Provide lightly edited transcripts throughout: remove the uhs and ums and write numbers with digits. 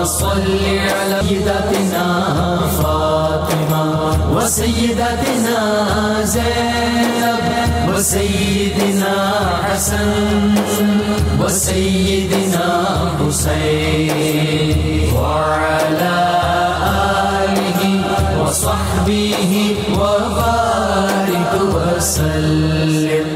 صل على سيدتنا فاطمة وسيدتنا زينب وسيدنا حسن وسيدنا حسين وعلى آله وصحبه وبارك وسلم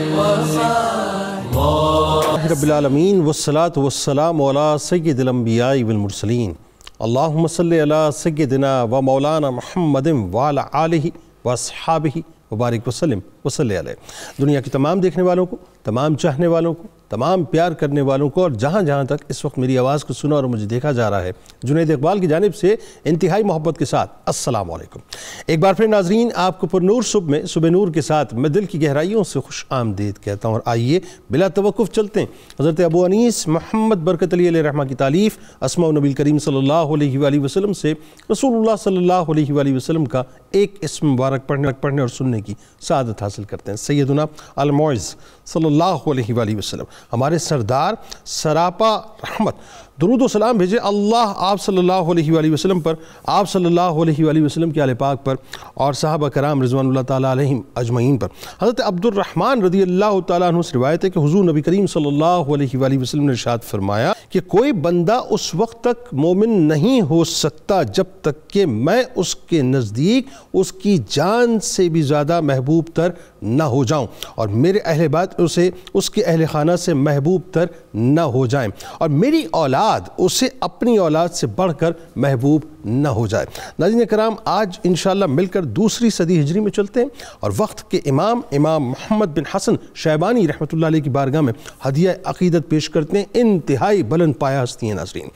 رب العالمین والصلاة والسلام علی سید الانبیاء والمرسلین اللہم صلی علی سیدنا و مولانا محمد وعلی آلہ و اصحابہ وبارک وسلم وصلی علیہ۔ دنیا کی تمام دیکھنے والوں کو، تمام چاہنے والوں کو، تمام پیار کرنے والوں کو، اور جہاں جہاں تک اس وقت میری آواز کو سنا اور مجھے دیکھا جا رہا ہے، جنید اقبال کی جانب سے انتہائی محبت کے ساتھ السلام علیکم۔ ایک بار پھر ناظرین، آپ کو پر نور صبح میں صبح نور کے ساتھ میں دل کی گہرائیوں سے خوش آمدید کہتا ہوں، اور آئیے بلا توقف چلتے ہیں حضرت ابو انیس محمد برکت علی علیہ رحمہ کی تالیف اسماء النبی کریم صلی اللہ علیہ وآلہ وسلم سے رسول اللہ صلی اللہ علیہ وآلہ وسلم کا ایک اسم مبارک پڑھنے اور سننے کی سعادت حاصل کرتے ہیں۔ سیدنا المعز صلی اللہ علیہ وآلہ وسلم، ہمارے سردار سراپا رحمت، درود و سلام بھیجے اللہ آپ صلی اللہ علیہ وآلہ وسلم پر، آپ صلی اللہ علیہ وآلہ وسلم کے آل پاک پر، اور صحابہ کرام رضوان اللہ تعالیٰ علیہم اجمعین پر۔ حضرت عبد الرحمن رضی اللہ تعالیٰ عنہ سے روایت ہے کہ حضور نبی کریم صلی اللہ علیہ وآلہ وسلم نے ارشاد فرمایا کہ کوئی بندہ اس وقت تک مومن نہیں ہو سکتا جب تک کہ میں اس کے نزدیک اس کی جان سے بھی زیادہ محبوب تر نہ ہو جاؤں، اور میرے اہل بیت اسے اس کے اہل خانہ سے محبوب تر نہ ہو جائیں، اور میری اولاد اسے اپنی اولاد سے بڑھ کر محبوب نہ ہو جائے۔ ناظرین کرام، آج انشاءاللہ مل کر دوسری صدی ہجری میں چلتے ہیں اور وقت کے امام محمد بن حسن شیبانی رحمۃ اللہ علیہ کی بارگاہ میں ہدیہ عقیدت پیش کرتے ہیں۔ انتہائی بلند پایہ ہستی ہیں ناظرین۔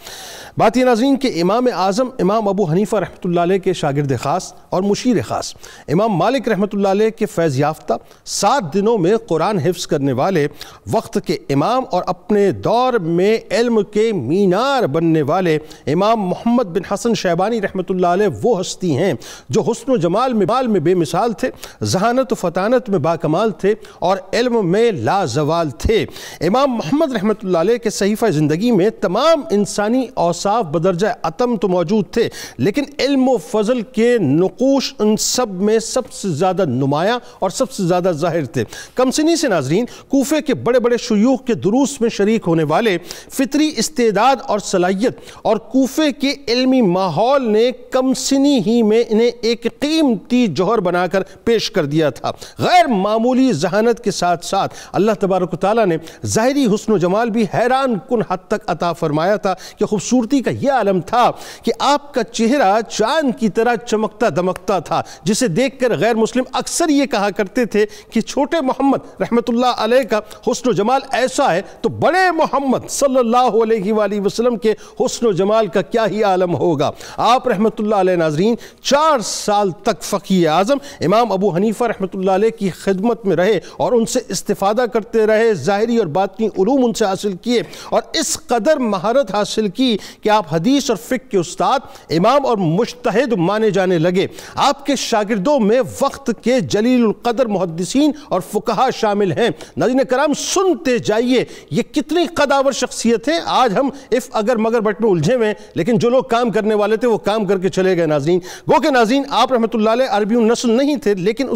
بات یہ ناظرین کہ امام اعظم امام ابو حنیفہ رحمۃ اللہ علیہ کے شاگرد خاص اور مشیر خاص امام مالک رحمۃ اللہ علیہ کے فیض یافتہ 7 دنوں میں قرآن حفظ کرنے والے وقت کے امام اور اپنے دور میں علم کے مینار بننے والے امام محمد بن حسن شیبانی رحمۃ اللہ علیہ وہ ہستی ہیں جو حسن و جمال میں بے مثال تھے، ذہانت و فطانت میں باکمال تھے، اور علم میں لازوال تھے۔ امام محمد رحمۃ اللہ علیہ کے صحیفہ زندگی میں تمام انسانی اوصاف بدرجہ اتم تو موجود تھے، لیکن علم و فضل کے نقوش ان سب میں سب سے زیادہ نمایاں اور سب سے زیادہ ظاہر تھے۔ کم سنی سے ناظرین کوفے کے بڑے بڑے شیوخ کے دروس میں شریک ہونے والے، فطری استعداد اور صلاحیت اور کوفے کے علمی ماحول نے کم سنی ہی میں انہیں ایک قیمتی جوہر بنا کر پیش کر دیا تھا۔ غیر معمولی ذہانت کے ساتھ ساتھ اللہ تبارک و تعالیٰ نے ظاہری حسن و جمال بھی حیران کن حد تک عطا فرمایا تھا کہ خوبصورتی کا یہ عالم تھا کہ آپ کا چہرہ چاند کی طرح چمکتا دمکتا تھا، جسے دیکھ کر غیر مسلم اکثر یہ کہا کرتے تھے کہ چھوٹے محمد رحمۃ اللہ علیہ کا حسن و جمال ایسا ہے تو بڑے محمد صلی اللہ علیہ وآلہ وسلم کے حسن و جمال کا کیا ہی عالم ہوگا۔ آپ رحمۃ اللہ علیہ ناظرین 4 سال تک فقیہ اعظم امام ابو حنیفہ رحمۃ اللہ علیہ کی خدمت میں رہے اور ان سے استفادہ کرتے رہے، ظاہری اور باطنی علوم ان سے حاصل کیے، اور اس قدر مہارت حاصل کی کہ آپ حدیث اور فقہ کے استاد، امام اور مجتہد مانے جانے لگے۔ آپ کے شاگردوں میں وقت کے جلیل القدر محدثین اور فقہاء شامل ہیں۔ ناظرین کرام سنتے جائیے یہ کتنی قداور شخصیت ہے۔ آج ہم اگر مگر بٹ میں الجھے ہوئے ہیں، لیکن جو لوگ کام کرنے والے تھے وہ کام کر کے چلے گئے ناظرین۔ گو کہ ناظرین آپ رحمۃ اللہ علیہ عربی النسل نہیں تھے، لیکن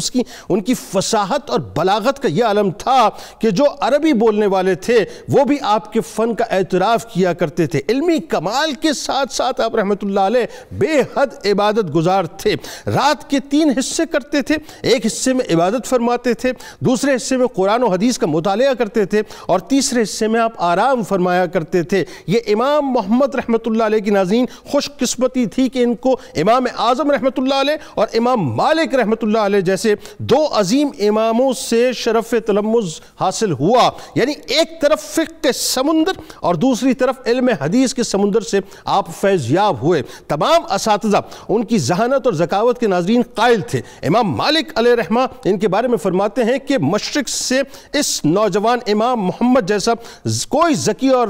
ان کی فصاحت اور بلاغت کا یہ عالم تھا کہ جو عربی بولنے والے تھے وہ بھی آپ کے فن کا اعتراف کیا کرتے تھے۔ علمی کمال کے ساتھ ساتھ آپ رحمۃ اللہ علیہ بے حد عبادت گزار تھے۔ رات کے 3 حصے کرتے تھے، ایک حصے میں عبادت فرماتے تھے، دوسرے حصے میں قرآن و حدیث کا مطالعہ کرتے تھے، اور تیسرے حصے میں آپ آرام فرمایا کرتے تھے۔ یہ امام محمد رحمۃ اللہ علیہ کی ناظرین خوش قسمتی تھی کہ ان کو امام اعظم رحمۃ اللہ علیہ اور امام مالک رحمۃ اللہ علیہ جیسے 2 عظیم اماموں سے شرف تلمذ حاصل ہوا، یعنی ایک طرف فقہ کے سمندر اور دوسری طرف علم حدیث کے سمندر سے آپ فیض یاب ہوئے۔ تمام اساتذہ ان کی ذہانت اور ذکاوت کے ناظرین قائل تھے۔ امام مالک علیہ رحمہ ان کے بارے میں فرماتے ہیں کہ مشرق سے اس نوجوان امام محمد جیسا کوئی ذکی اور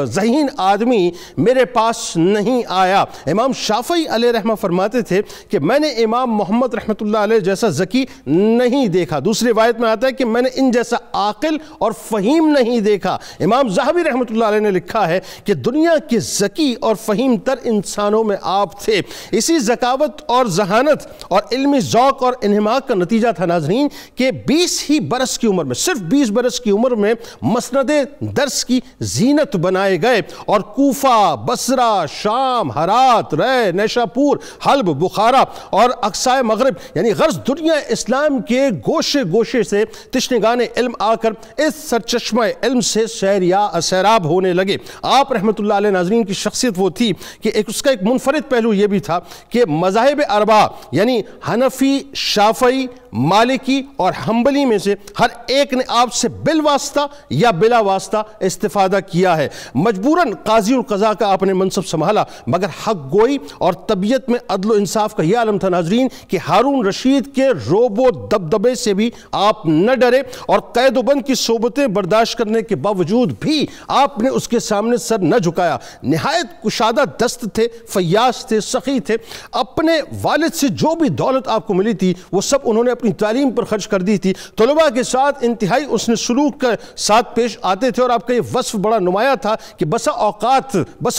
ذہین آدمی میرے پاس نہیں آیا۔ امام شافعی علیہ رحمہ فرماتے تھے کہ میں نے امام محمد رحمۃ اللہ علیہ جیسا ذکی نہیں دیکھا۔ دوسری روایت میں آتا ہے کہ میں نے ان جیسا عاقل اور فہیم نہیں دیکھا۔ امام ذہبی رحمۃ اللہ علیہ نے لکھا ہے کہ دنیا کے ذکی اور فہیم تر انسانوں میں آپ تھے۔ اسی ذکاوت اور ذہانت اور علمی ذوق اور انہماک کا نتیجہ تھا ناظرین کہ 20 ہی برس کی عمر میں، صرف 20 برس کی عمر میں مسند درس کی زینت بنائے گئے اور کوفہ، بصرہ، شام، ہرات، رے، نیشاپور، حلب، بخارا اور اقصائے مغرب یعنی غرض دنیا اسلام کے گوشے گوشے سے تشنگان علم آ کر اس سرچشمہ علم سے سیراب ہونے لگے۔ آپ رحمت اللہ علیہ ناظرین کی شخصیت وہ تھی کہ اس کا ایک منفرد پہلو یہ بھی تھا کہ مذاہب اربعہ یعنی حنفی، شافعی، مالکی اور حنبلی میں سے ہر ایک نے آپ سے بالواسطہ یا بلا واسطہ استفادہ کیا ہے۔ مجبوراً قاضی القضاء کا آپ نے منصب سنبھالا، مگر حق گوئی اور طبیعت میں عدل و انصاف کا یہ عالم تھا ناظرین کہ ہارون رشید کے روب و دبدبے سے بھی آپ نہ ڈرے اور قید و بند کی صحبتیں برداشت کرنے کے باوجود بھی آپ نے اس کے سامنے سر نہ جھکایا۔ نہایت کشادہ دست تھے، فیاض تھے، سخی تھے۔ اپنے والد سے جو بھی دولت آپ کو ملی تھی وہ سب انہوں نے اپنی تعلیم پر خرچ کر دی تھی۔ طلباء کے ساتھ انتہائی اس نے سلوک کے ساتھ پیش آتے تھے اور آپ کا یہ وصف بڑا نمایاں تھا کہ بسا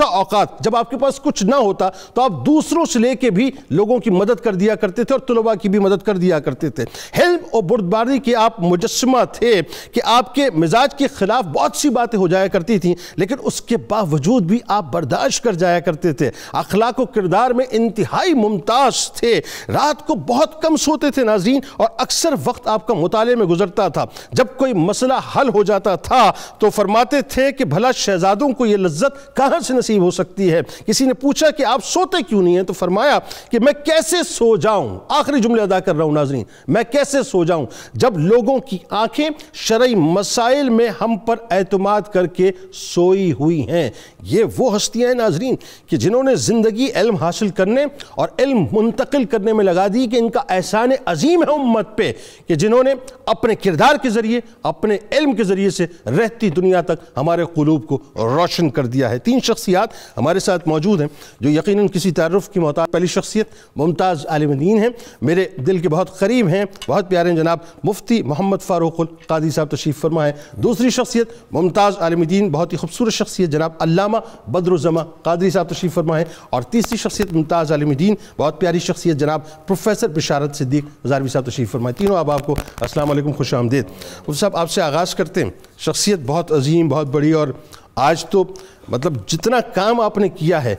اوقات جب آپ کے پاس کچھ نہ ہوتا تو آپ دوسروں سے لے کے بھی لوگوں کی مدد کر دیا کرتے تھے اور طلباء کی بھی مدد کر دیا کرتے تھے۔ حلم اور بردباری کے آپ مجسمہ تھے کہ آپ کے مزاج کے خلاف بہت سی باتیں ہو جایا کرتی تھیں لیکن اس کے باوجود بھی آپ برداشت کر جایا کرتے تھے۔ اخلاق و کردار میں انتہائی ممتاز تھے۔ رات کو بہت کم سوتے تھے ناظرین اور اکثر وقت آپ کا مطالعے میں گزرتا تھا۔ جب کوئی مسئلہ حل ہو جاتا تھا تو فرماتے تھے کہ بھلا شہزادوں کو یہ لذت کہاں سے نصیب ہو سکتی ہے؟ کسی نے پوچھا کہ آپ سوتے کیوں نہیں ہیں تو فرمایا کہ میں کیسے سو جاؤں، آخری جملے ادا کر رہا ہوں ناظرین، میں کیسے سو جاؤں جب لوگوں کی آنکھیں شرعی مسائل میں ہم پر اعتماد کر کے سوئی ہوئی ہیں۔ یہ وہ ہستیاں ہیں ناظرین کہ جنہوں نے زندگی علم حاصل کرنے اور علم منتقل کرنے میں لگا دی کہ ان کا احسان عظیم ہے امت پہ کہ جنہوں نے اپنے کردار کے ذریعے، اپنے علم کے ذریعے سے رہتی دنیا تک ہمارے قلوب کو روشن کر دیا ہے۔ 3 شخصیات ہمارے ساتھ موجود ہیں جو یقیناً کسی تعارف کی محتاج۔ پہلی شخصیت ممتاز عالم دین ہیں، میرے دل کے بہت قریب ہیں، بہت پیارے ہیں، جناب مفتی محمد فاروق القادری صاحب تشریف فرما ہے۔ دوسری شخصیت ممتاز عالم دین، بہت ہی خوبصورت شخصیت، جناب علامہ بدرالزماں قادری صاحب تشریف فرما ہے۔ اور تیسری شخصیت ممتاز عالم دین، بہت پیاری شخصیت، جناب پروفیسر بشارت صدیق ہزاروی صاحب تشریف فرمائے۔ تینوں آپ کو السلام علیکم، خوش آمدید۔ مفتی صاحب آپ سے آغاز کرتے ہیں، شخصیت بہت عظیم، بہت بڑی، اور آج تو مطلب جتنا کام آپ نے کیا ہے،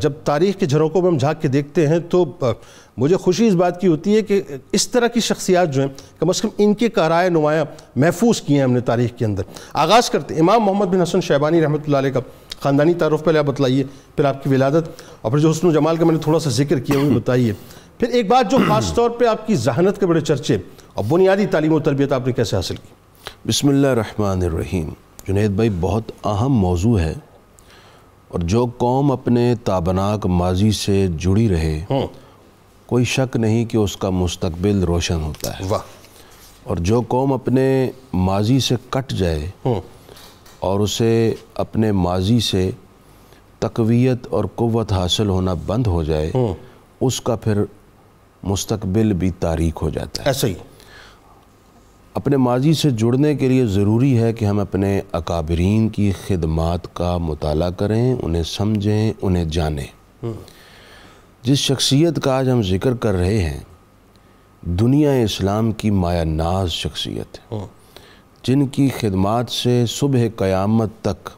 جب تاریخ کے جھروکوں میں ہم جھانک کے دیکھتے ہیں تو مجھے خوشی اس بات کی ہوتی ہے کہ اس طرح کی شخصیات جو ہیں کم از کم ان کے کارائے نمایاں محفوظ کیے ہیں ہم نے تاریخ کے اندر۔ آغاز کرتے ہیں امام محمد بن حسن شیبانی رحمۃ اللہ علیہ کا خاندانی تعارف پہلے آپ بتلائیے، پھر آپ کی ولادت، اور پھر جو حسن و جمال کا میں نے تھوڑا سا ذکر کیا وہ بتائیے، پھر ایک بات جو خاص طور پہ آپ کی ذہانت کے بڑے چرچے اور بنیادی تعلیم و تربیت آپ نے کیسے حاصل کی؟ بسم اللہ الرحمن الرحیم۔ جنید بھائی، بہت اہم موضوع ہے، اور جو قوم اپنے تابناک ماضی سے جڑی رہے کوئی شک نہیں کہ اس کا مستقبل روشن ہوتا ہے۔ واہ۔ اور جو قوم اپنے ماضی سے کٹ جائے اور اسے اپنے ماضی سے تقویت اور قوت حاصل ہونا بند ہو جائے اس کا پھر مستقبل بھی تاریک ہو جاتا ہے۔ ایسا ہی اپنے ماضی سے جڑنے کے لیے ضروری ہے کہ ہم اپنے اکابرین کی خدمات کا مطالعہ کریں، انہیں سمجھیں، انہیں جانیں۔ جس شخصیت کا آج ہم ذکر کر رہے ہیں دنیا اسلام کی مایہ ناز شخصیت ہے، جن کی خدمات سے صبح قیامت تک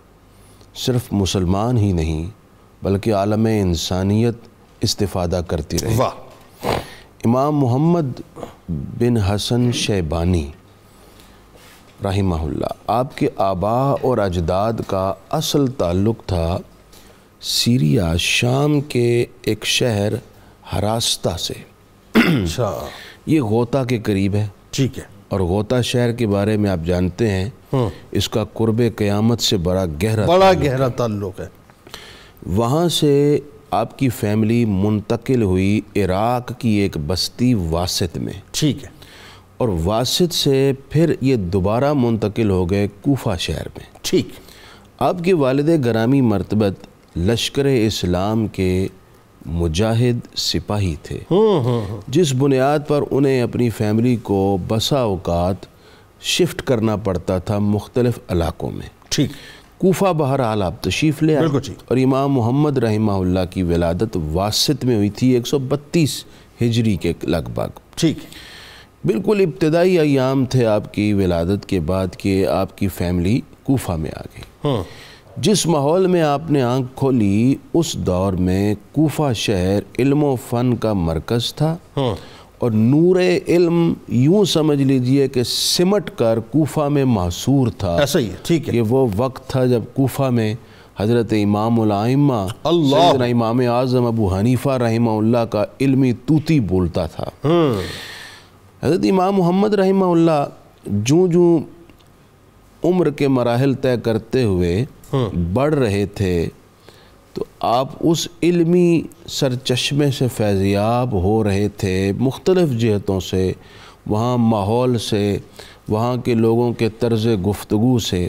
صرف مسلمان ہی نہیں بلکہ عالم انسانیت استفادہ کرتی رہے۔ واہ۔ امام محمد بن حسن شیبانی رحمہ اللہ، آپ کے آباء اور اجداد کا اصل تعلق تھا سیریا، شام کے ایک شہر ہراستہ سے۔ اچھا، یہ غوطہ کے قریب ہے، ٹھیک ہے، اور غوطہ شہر کے بارے میں آپ جانتے ہیں اس کا قرب قیامت سے بڑا گہرا تعلق ہے۔ وہاں سے آپ کی فیملی منتقل ہوئی عراق کی ایک بستی واسط میں، ٹھیک ہے، اور واسط سے پھر یہ دوبارہ منتقل ہو گئے کوفہ شہر میں۔ ٹھیک۔ آپ کے والد گرامی مرتبت لشکر اسلام کے مجاہد سپاہی تھے، جس بنیاد پر انہیں اپنی فیملی کو بسا اوقات شفٹ کرنا پڑتا تھا مختلف علاقوں میں۔ ٹھیک، کوفہ بہرحال آپ تشریف لے آئے، بالکل ٹھیک۔ اور امام محمد رحمہ اللہ کی ولادت واسط میں ہوئی تھی 132 ہجری کے لگ بھگ۔ ٹھیک، بالکل ابتدائی ایام تھے آپ کی ولادت کے بعد کہ آپ کی فیملی کوفہ میں آ گئی۔ جس ماحول میں آپ نے آنکھ کھولی اس دور میں کوفہ شہر علم و فن کا مرکز تھا، اور نور علم یوں سمجھ لیجئے کہ سمٹ کر کوفہ میں محصور تھا۔ ایسا ہی ہے، ٹھیک ہے۔ یہ وہ وقت تھا جب کوفہ میں حضرت امام الائمہ سیدنا امام اعظم ابو حنیفہ رحمہ اللہ کا علمی طوطی بولتا تھا۔ حضرت امام محمد رحمہ اللہ جوں عمر کے مراحل طے کرتے ہوئے بڑھ رہے تھے تو آپ اس علمی سرچشمے سے فیضیاب ہو رہے تھے، مختلف جہتوں سے، وہاں ماحول سے، وہاں کے لوگوں کے طرز گفتگو سے۔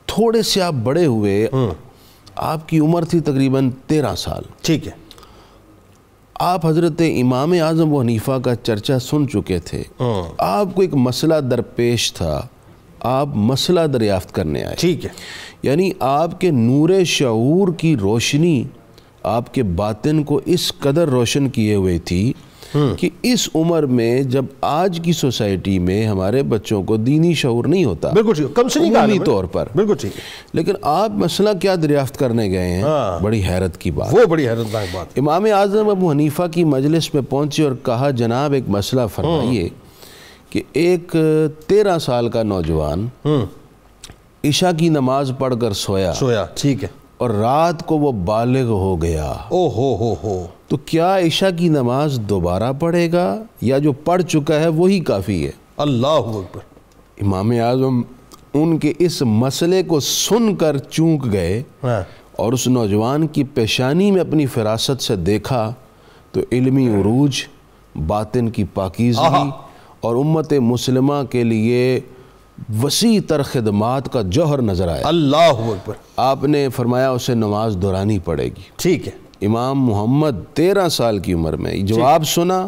تھوڑے سے آپ بڑے ہوئے، آپ کی عمر تھی تقریباً 13 سال۔ ٹھیک ہے۔ آپ حضرت امام اعظم ابو حنیفہ کا چرچا سن چکے تھے، آپ کو ایک مسئلہ درپیش تھا، آپ مسئلہ دریافت کرنے آئے۔ ٹھیک ہے۔ یعنی آپ کے نور شعور کی روشنی آپ کے باطن کو اس قدر روشن کیے ہوئے تھی کہ اس عمر میں جب آج کی سوسائٹی میں ہمارے بچوں کو دینی شعور نہیں ہوتا، بالکل ٹھیک، کم سے نہیں عمومی طور پر، بالکل ٹھیک ہے، لیکن آپ مسئلہ کیا دریافت کرنے گئے ہیں، بڑی حیرت کی بات۔ وہ بڑی حیرتناک بات۔ امام اعظم ابو حنیفہ کی مجلس میں پہنچے اور کہا جناب ایک مسئلہ فرمائیے کہ ایک 13 سال کا نوجوان عشاء کی نماز پڑھ کر سویا، ٹھیک ہے، اور رات کو وہ بالغ ہو گیا، تو کیا عشاء کی نماز دوبارہ پڑھے گا یا جو پڑھ چکا ہے وہی کافی ہے؟ اللہ اکبر۔ امام اعظم ان کے اس مسئلے کو سن کر چونک گئے اور اس نوجوان کی پیشانی میں اپنی فراست سے دیکھا تو علمی عروج، باطن کی پاکیزگی اور امت مسلمہ کے لیے وسیع تر خدمات کا جوہر نظر آیا۔ اللہ اکبر۔ آپ نے فرمایا اسے نماز دہرانی پڑے گی۔ ٹھیک ہے۔ امام محمد 13 سال کی عمر میں جواب سنا،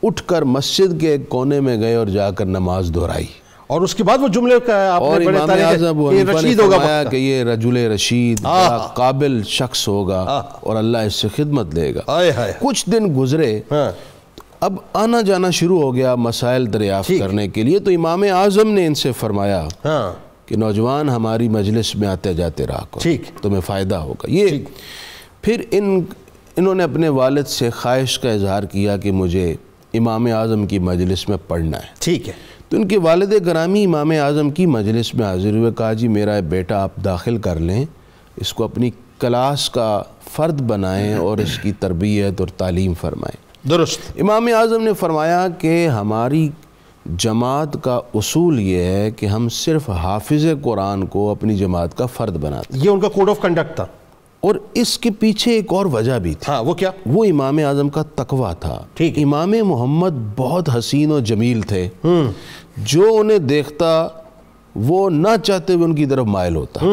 اٹھ کر مسجد کے ایک کونے میں گئے اور جا کر نماز دہرائی، اور اس کے بعد وہ جملے اور امام اعظم ابو حنیفہ نے فرمایا کہ یہ رجل رشید، بڑا قابل شخص ہوگا اور اللہ اس سے خدمت لے گا۔ کچھ دن گزرے، اب آنا جانا شروع ہو گیا مسائل دریافت کرنے کے لیے، تو امام اعظم نے ان سے فرمایا کہ نوجوان ہماری مجلس میں آتے جاتے رہا کرو، تمہیں فائدہ ہوگا۔ یہ پھر انہوں نے اپنے والد سے خواہش کا اظہار کیا کہ مجھے امام اعظم کی مجلس میں پڑھنا ہے۔ ٹھیک ہے۔ تو ان کے والد گرامی امام اعظم کی مجلس میں حاضر ہوئے، کہا جی میرا بیٹا آپ داخل کر لیں، اس کو اپنی کلاس کا فرد بنائیں اور اس کی تربیت اور تعلیم فرمائیں۔ درست۔ امام اعظم نے فرمایا کہ ہماری جماعت کا اصول یہ ہے کہ ہم صرف حافظ قرآن کو اپنی جماعت کا فرد بناتے ہیں۔ یہ ان کا کوڈ آف کنڈکٹ تھا، اور اس کے پیچھے ایک اور وجہ بھی تھی۔ وہ کیا؟ وہ امام اعظم کا تقویٰ تھا۔ امام محمد بہت حسین و جمیل تھے، جو انہیں دیکھتا وہ نہ چاہتے ہوئے ان کی طرف مائل ہوتا،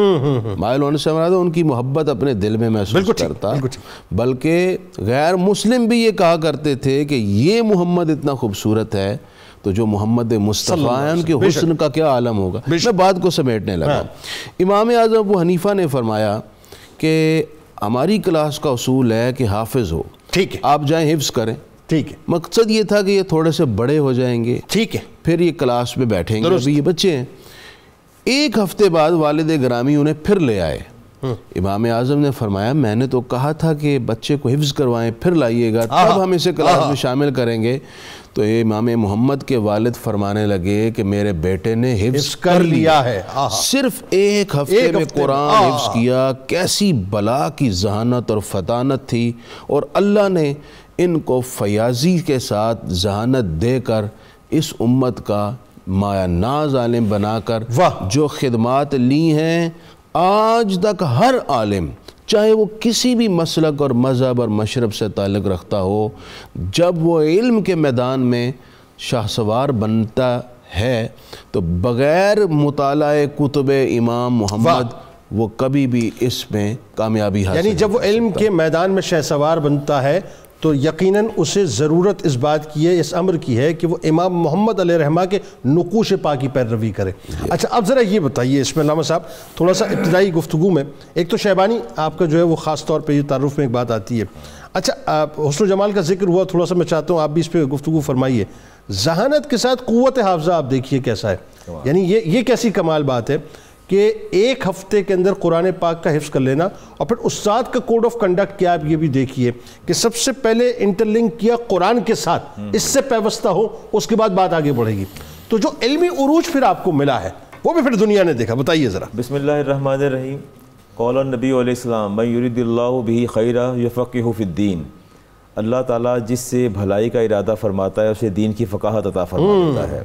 مائل ہونے سے مراد ان کی محبت اپنے دل میں محسوس کرتا، بلکہ غیر مسلم بھی یہ کہا کرتے تھے کہ یہ محمد اتنا خوبصورت ہے تو جو محمد مصطفیٰ ہیں ان کے حسن کا کیا عالم ہوگا۔ میں بات کو سمیٹنے لگا۔ امام اعظم ابو حنیفہ نے فرمایا کہ ہماری کلاس کا اصول ہے کہ حافظ ہو، ٹھیک ہے، آپ جائیں حفظ کریں۔ ٹھیک ہے۔ مقصد یہ تھا کہ یہ تھوڑے سے بڑے ہو جائیں گے، ٹھیک ہے، پھر یہ کلاس میں بیٹھیں گے، ابھی یہ بچے ہیں۔ ایک ہفتے بعد والد گرامی انہیں پھر لے آئے۔ امام اعظم نے فرمایا میں نے تو کہا تھا کہ بچے کو حفظ کروائیں، پھر لائیے گا تب ہم اسے کلاس میں شامل کریں گے۔ تو یہ امام محمد کے والد فرمانے لگے کہ میرے بیٹے نے حفظ کر لیا ہے، صرف ایک ہفتے میں قرآن حفظ کیا۔ کیسی بلا کی ذہانت اور فطانت تھی، اور اللہ نے ان کو فیاضی کے ساتھ ذہانت دے کر اس امت کا مایا ناز عالم بنا کر جو خدمات لی ہیں، آج تک ہر عالم چاہے وہ کسی بھی مسلک اور مذہب اور مشرب سے تعلق رکھتا ہو، جب وہ علم کے میدان میں شاہسوار بنتا ہے تو بغیر مطالعہ کتب امام محمد وہ کبھی بھی اس میں کامیابی حاصل یعنی جب وہ نہیں کر علم کے میدان میں شہسوار بنتا ہے تو یقیناً اسے ضرورت اس بات کی ہے، اس امر کی ہے کہ وہ امام محمد علیہ رحمہ کے نقوش پاک کی پیروی کرے۔ اچھا اب ذرا یہ بتائیے اس میں علامہ صاحب تھوڑا سا ابتدائی گفتگو میں، ایک تو شہبانی آپ کا جو ہے وہ خاص طور پہ یہ تعارف میں ایک بات آتی ہے۔ اچھا حسن و جمال کا ذکر ہوا، تھوڑا سا میں چاہتا ہوں آپ بھی اس پہ گفتگو فرمائیے۔ ذہانت کے ساتھ قوت حافظہ آپ دیکھیے کیسا ہے، یعنی یہ کیسی کمال بات ہے کہ ایک ہفتے کے اندر قرآن پاک کا حفظ کر لینا، اور پھر استاد کا کوڈ آف کنڈکٹ کیا آپ یہ بھی دیکھیے کہ سب سے پہلے انٹرلنک کیا قرآن کے ساتھ، اس سے پیوستہ ہو، اس کے بعد بات آگے بڑھے گی۔ تو جو علمی عروج پھر آپ کو ملا ہے وہ بھی پھر دنیا نے دیکھا، بتائیے ذرا۔ بسم اللہ الرحمن الرحیم۔ قال النبی علیہ السلام من یرید اللہ بہ خیرا یفقہہ فی الدین، اللہ تعالیٰ جس سے بھلائی کا ارادہ فرماتا ہے اسے دین کی فقاہت عطا فرما دیتا ہے۔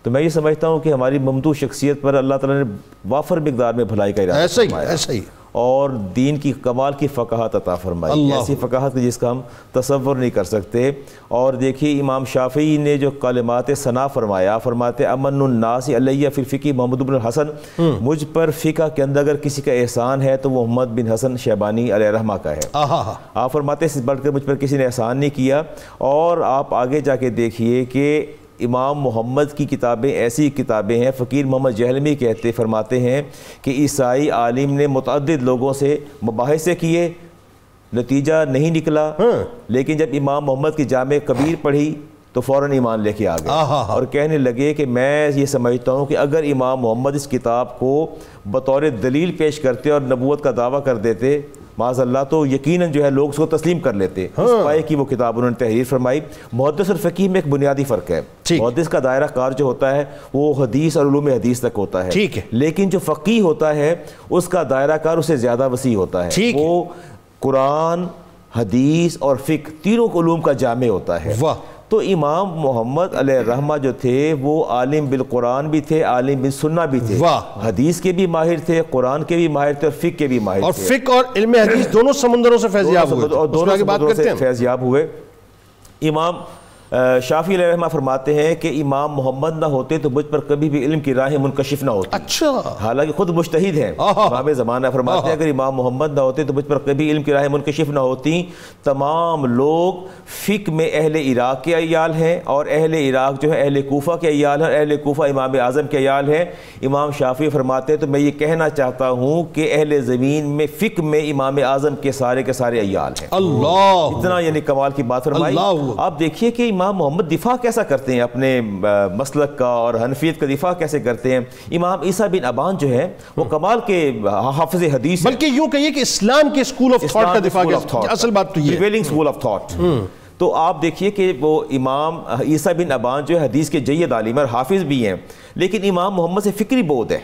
تو میں یہ سمجھتا ہوں کہ ہماری ممدوح شخصیت پر اللہ تعالیٰ نے وافر مقدار میں بھلائی کا ارادہ فرمایا، ایسا ہی اور دین کی کمال کی فقاہت عطا فرمائی، ایسی فقاہت جس کا ہم تصور نہیں کر سکتے۔ اور دیکھیے امام شافعی نے جو کلمات ثنا فرمایا، فرماتے امن الناس علیہ فی الفقہ محمد بن الحسن، مجھ پر فقہ کے اندر اگر کسی کا احسان ہے تو وہ محمد بن حسن شیبانی علیہ رحمہ کا ہے۔ آپ فرماتے اس سے بڑھ کر مجھ پر کسی نے احسان نہیں کیا۔ اور آپ آگے جا کے دیکھیے کہ امام محمد کی کتابیں ایسی کتابیں ہیں، فقیر محمد جہلمی فرماتے ہیں کہ عیسائی عالم نے متعدد لوگوں سے مباحثے کیے، نتیجہ نہیں نکلا، لیکن جب امام محمد کی جامع کبیر پڑھی تو فوراً ایمان لے کے آ گئے اور کہنے لگے کہ میں یہ سمجھتا ہوں کہ اگر امام محمد اس کتاب کو بطور دلیل پیش کرتے اور نبوت کا دعویٰ کر دیتے معاذ اللہ تو یقیناً جو ہے لوگ اس کو تسلیم کر لیتے۔ اس پائے کی وہ کتاب انہوں نے تحریر فرمائی۔ محدث اور فقیہ میں ایک بنیادی فرق ہے، محدث کا دائرہ کار جو ہوتا ہے وہ حدیث اور علوم حدیث تک ہوتا ہے، لیکن جو فقیہ ہوتا ہے اس کا دائرہ کار اس سے زیادہ وسیع ہوتا ہے، وہ قرآن، حدیث اور فقہ تینوں علوم کا جامع ہوتا ہے۔ تو امام محمد علیہ الرحمہ جو تھے وہ عالم بالقرآن بھی تھے، عالم بالسنہ بھی تھے، حدیث کے بھی ماہر تھے، قرآن کے بھی ماہر تھے اور فقہ کے بھی ماہر تھے، اور فقہ اور علم حدیث دونوں سمندروں سے فیضیاب ہوئے، اور دونوں سمندروں سے فیضیاب ہوئے۔ امام شافعی علیہ رحمہ فرماتے ہیں کہ امام محمد نہ ہوتے تو مجھ پر کبھی بھی علم کی راہیں منکشف نہ ہوتی۔ اچھا، حالانکہ خود مجتہد ہیں، امام زمانہ فرماتے ہیں اگر امام محمد نہ ہوتے تو مجھ پر کبھی علم کی راہیں منکشف نہ ہوتی۔ تمام لوگ فقہ میں اہل عراق کے عیال ہیں، اور اہل عراق جو ہے اہل کوفہ کے عیال ہیں، اہل کوفہ امام اعظم کے عیال ہیں۔ امام شافعی فرماتے ہیں تو میں یہ کہنا چاہتا ہوں کہ اہل زمین میں فقہ میں امام اعظم کے سارے عیال ہیں۔ اللہ، اتنا یعنی کمال کی بات فرمائی۔ آپ دیکھیے کہ امام محمد دفاع کیسا کرتے ہیں اپنے مسلک کا، اور حنفیت کا دفاع کیسے کرتے ہیں۔ امام عیسیٰ بن ابان جو ہے وہ کمال کے حافظ حدیث، بلکہ یوں کہیے کہ اسلام کے اسکول آف تھاٹ کا دفاع کیا، اصل بات تو یہ پریویلنگ اسکول آف تھاٹ۔ تو آپ دیکھیے کہ وہ امام عیسیٰ بن ابان جو ہے حدیث کے جید عالم اور حافظ بھی ہیں، لیکن امام محمد سے فکری بود ہے۔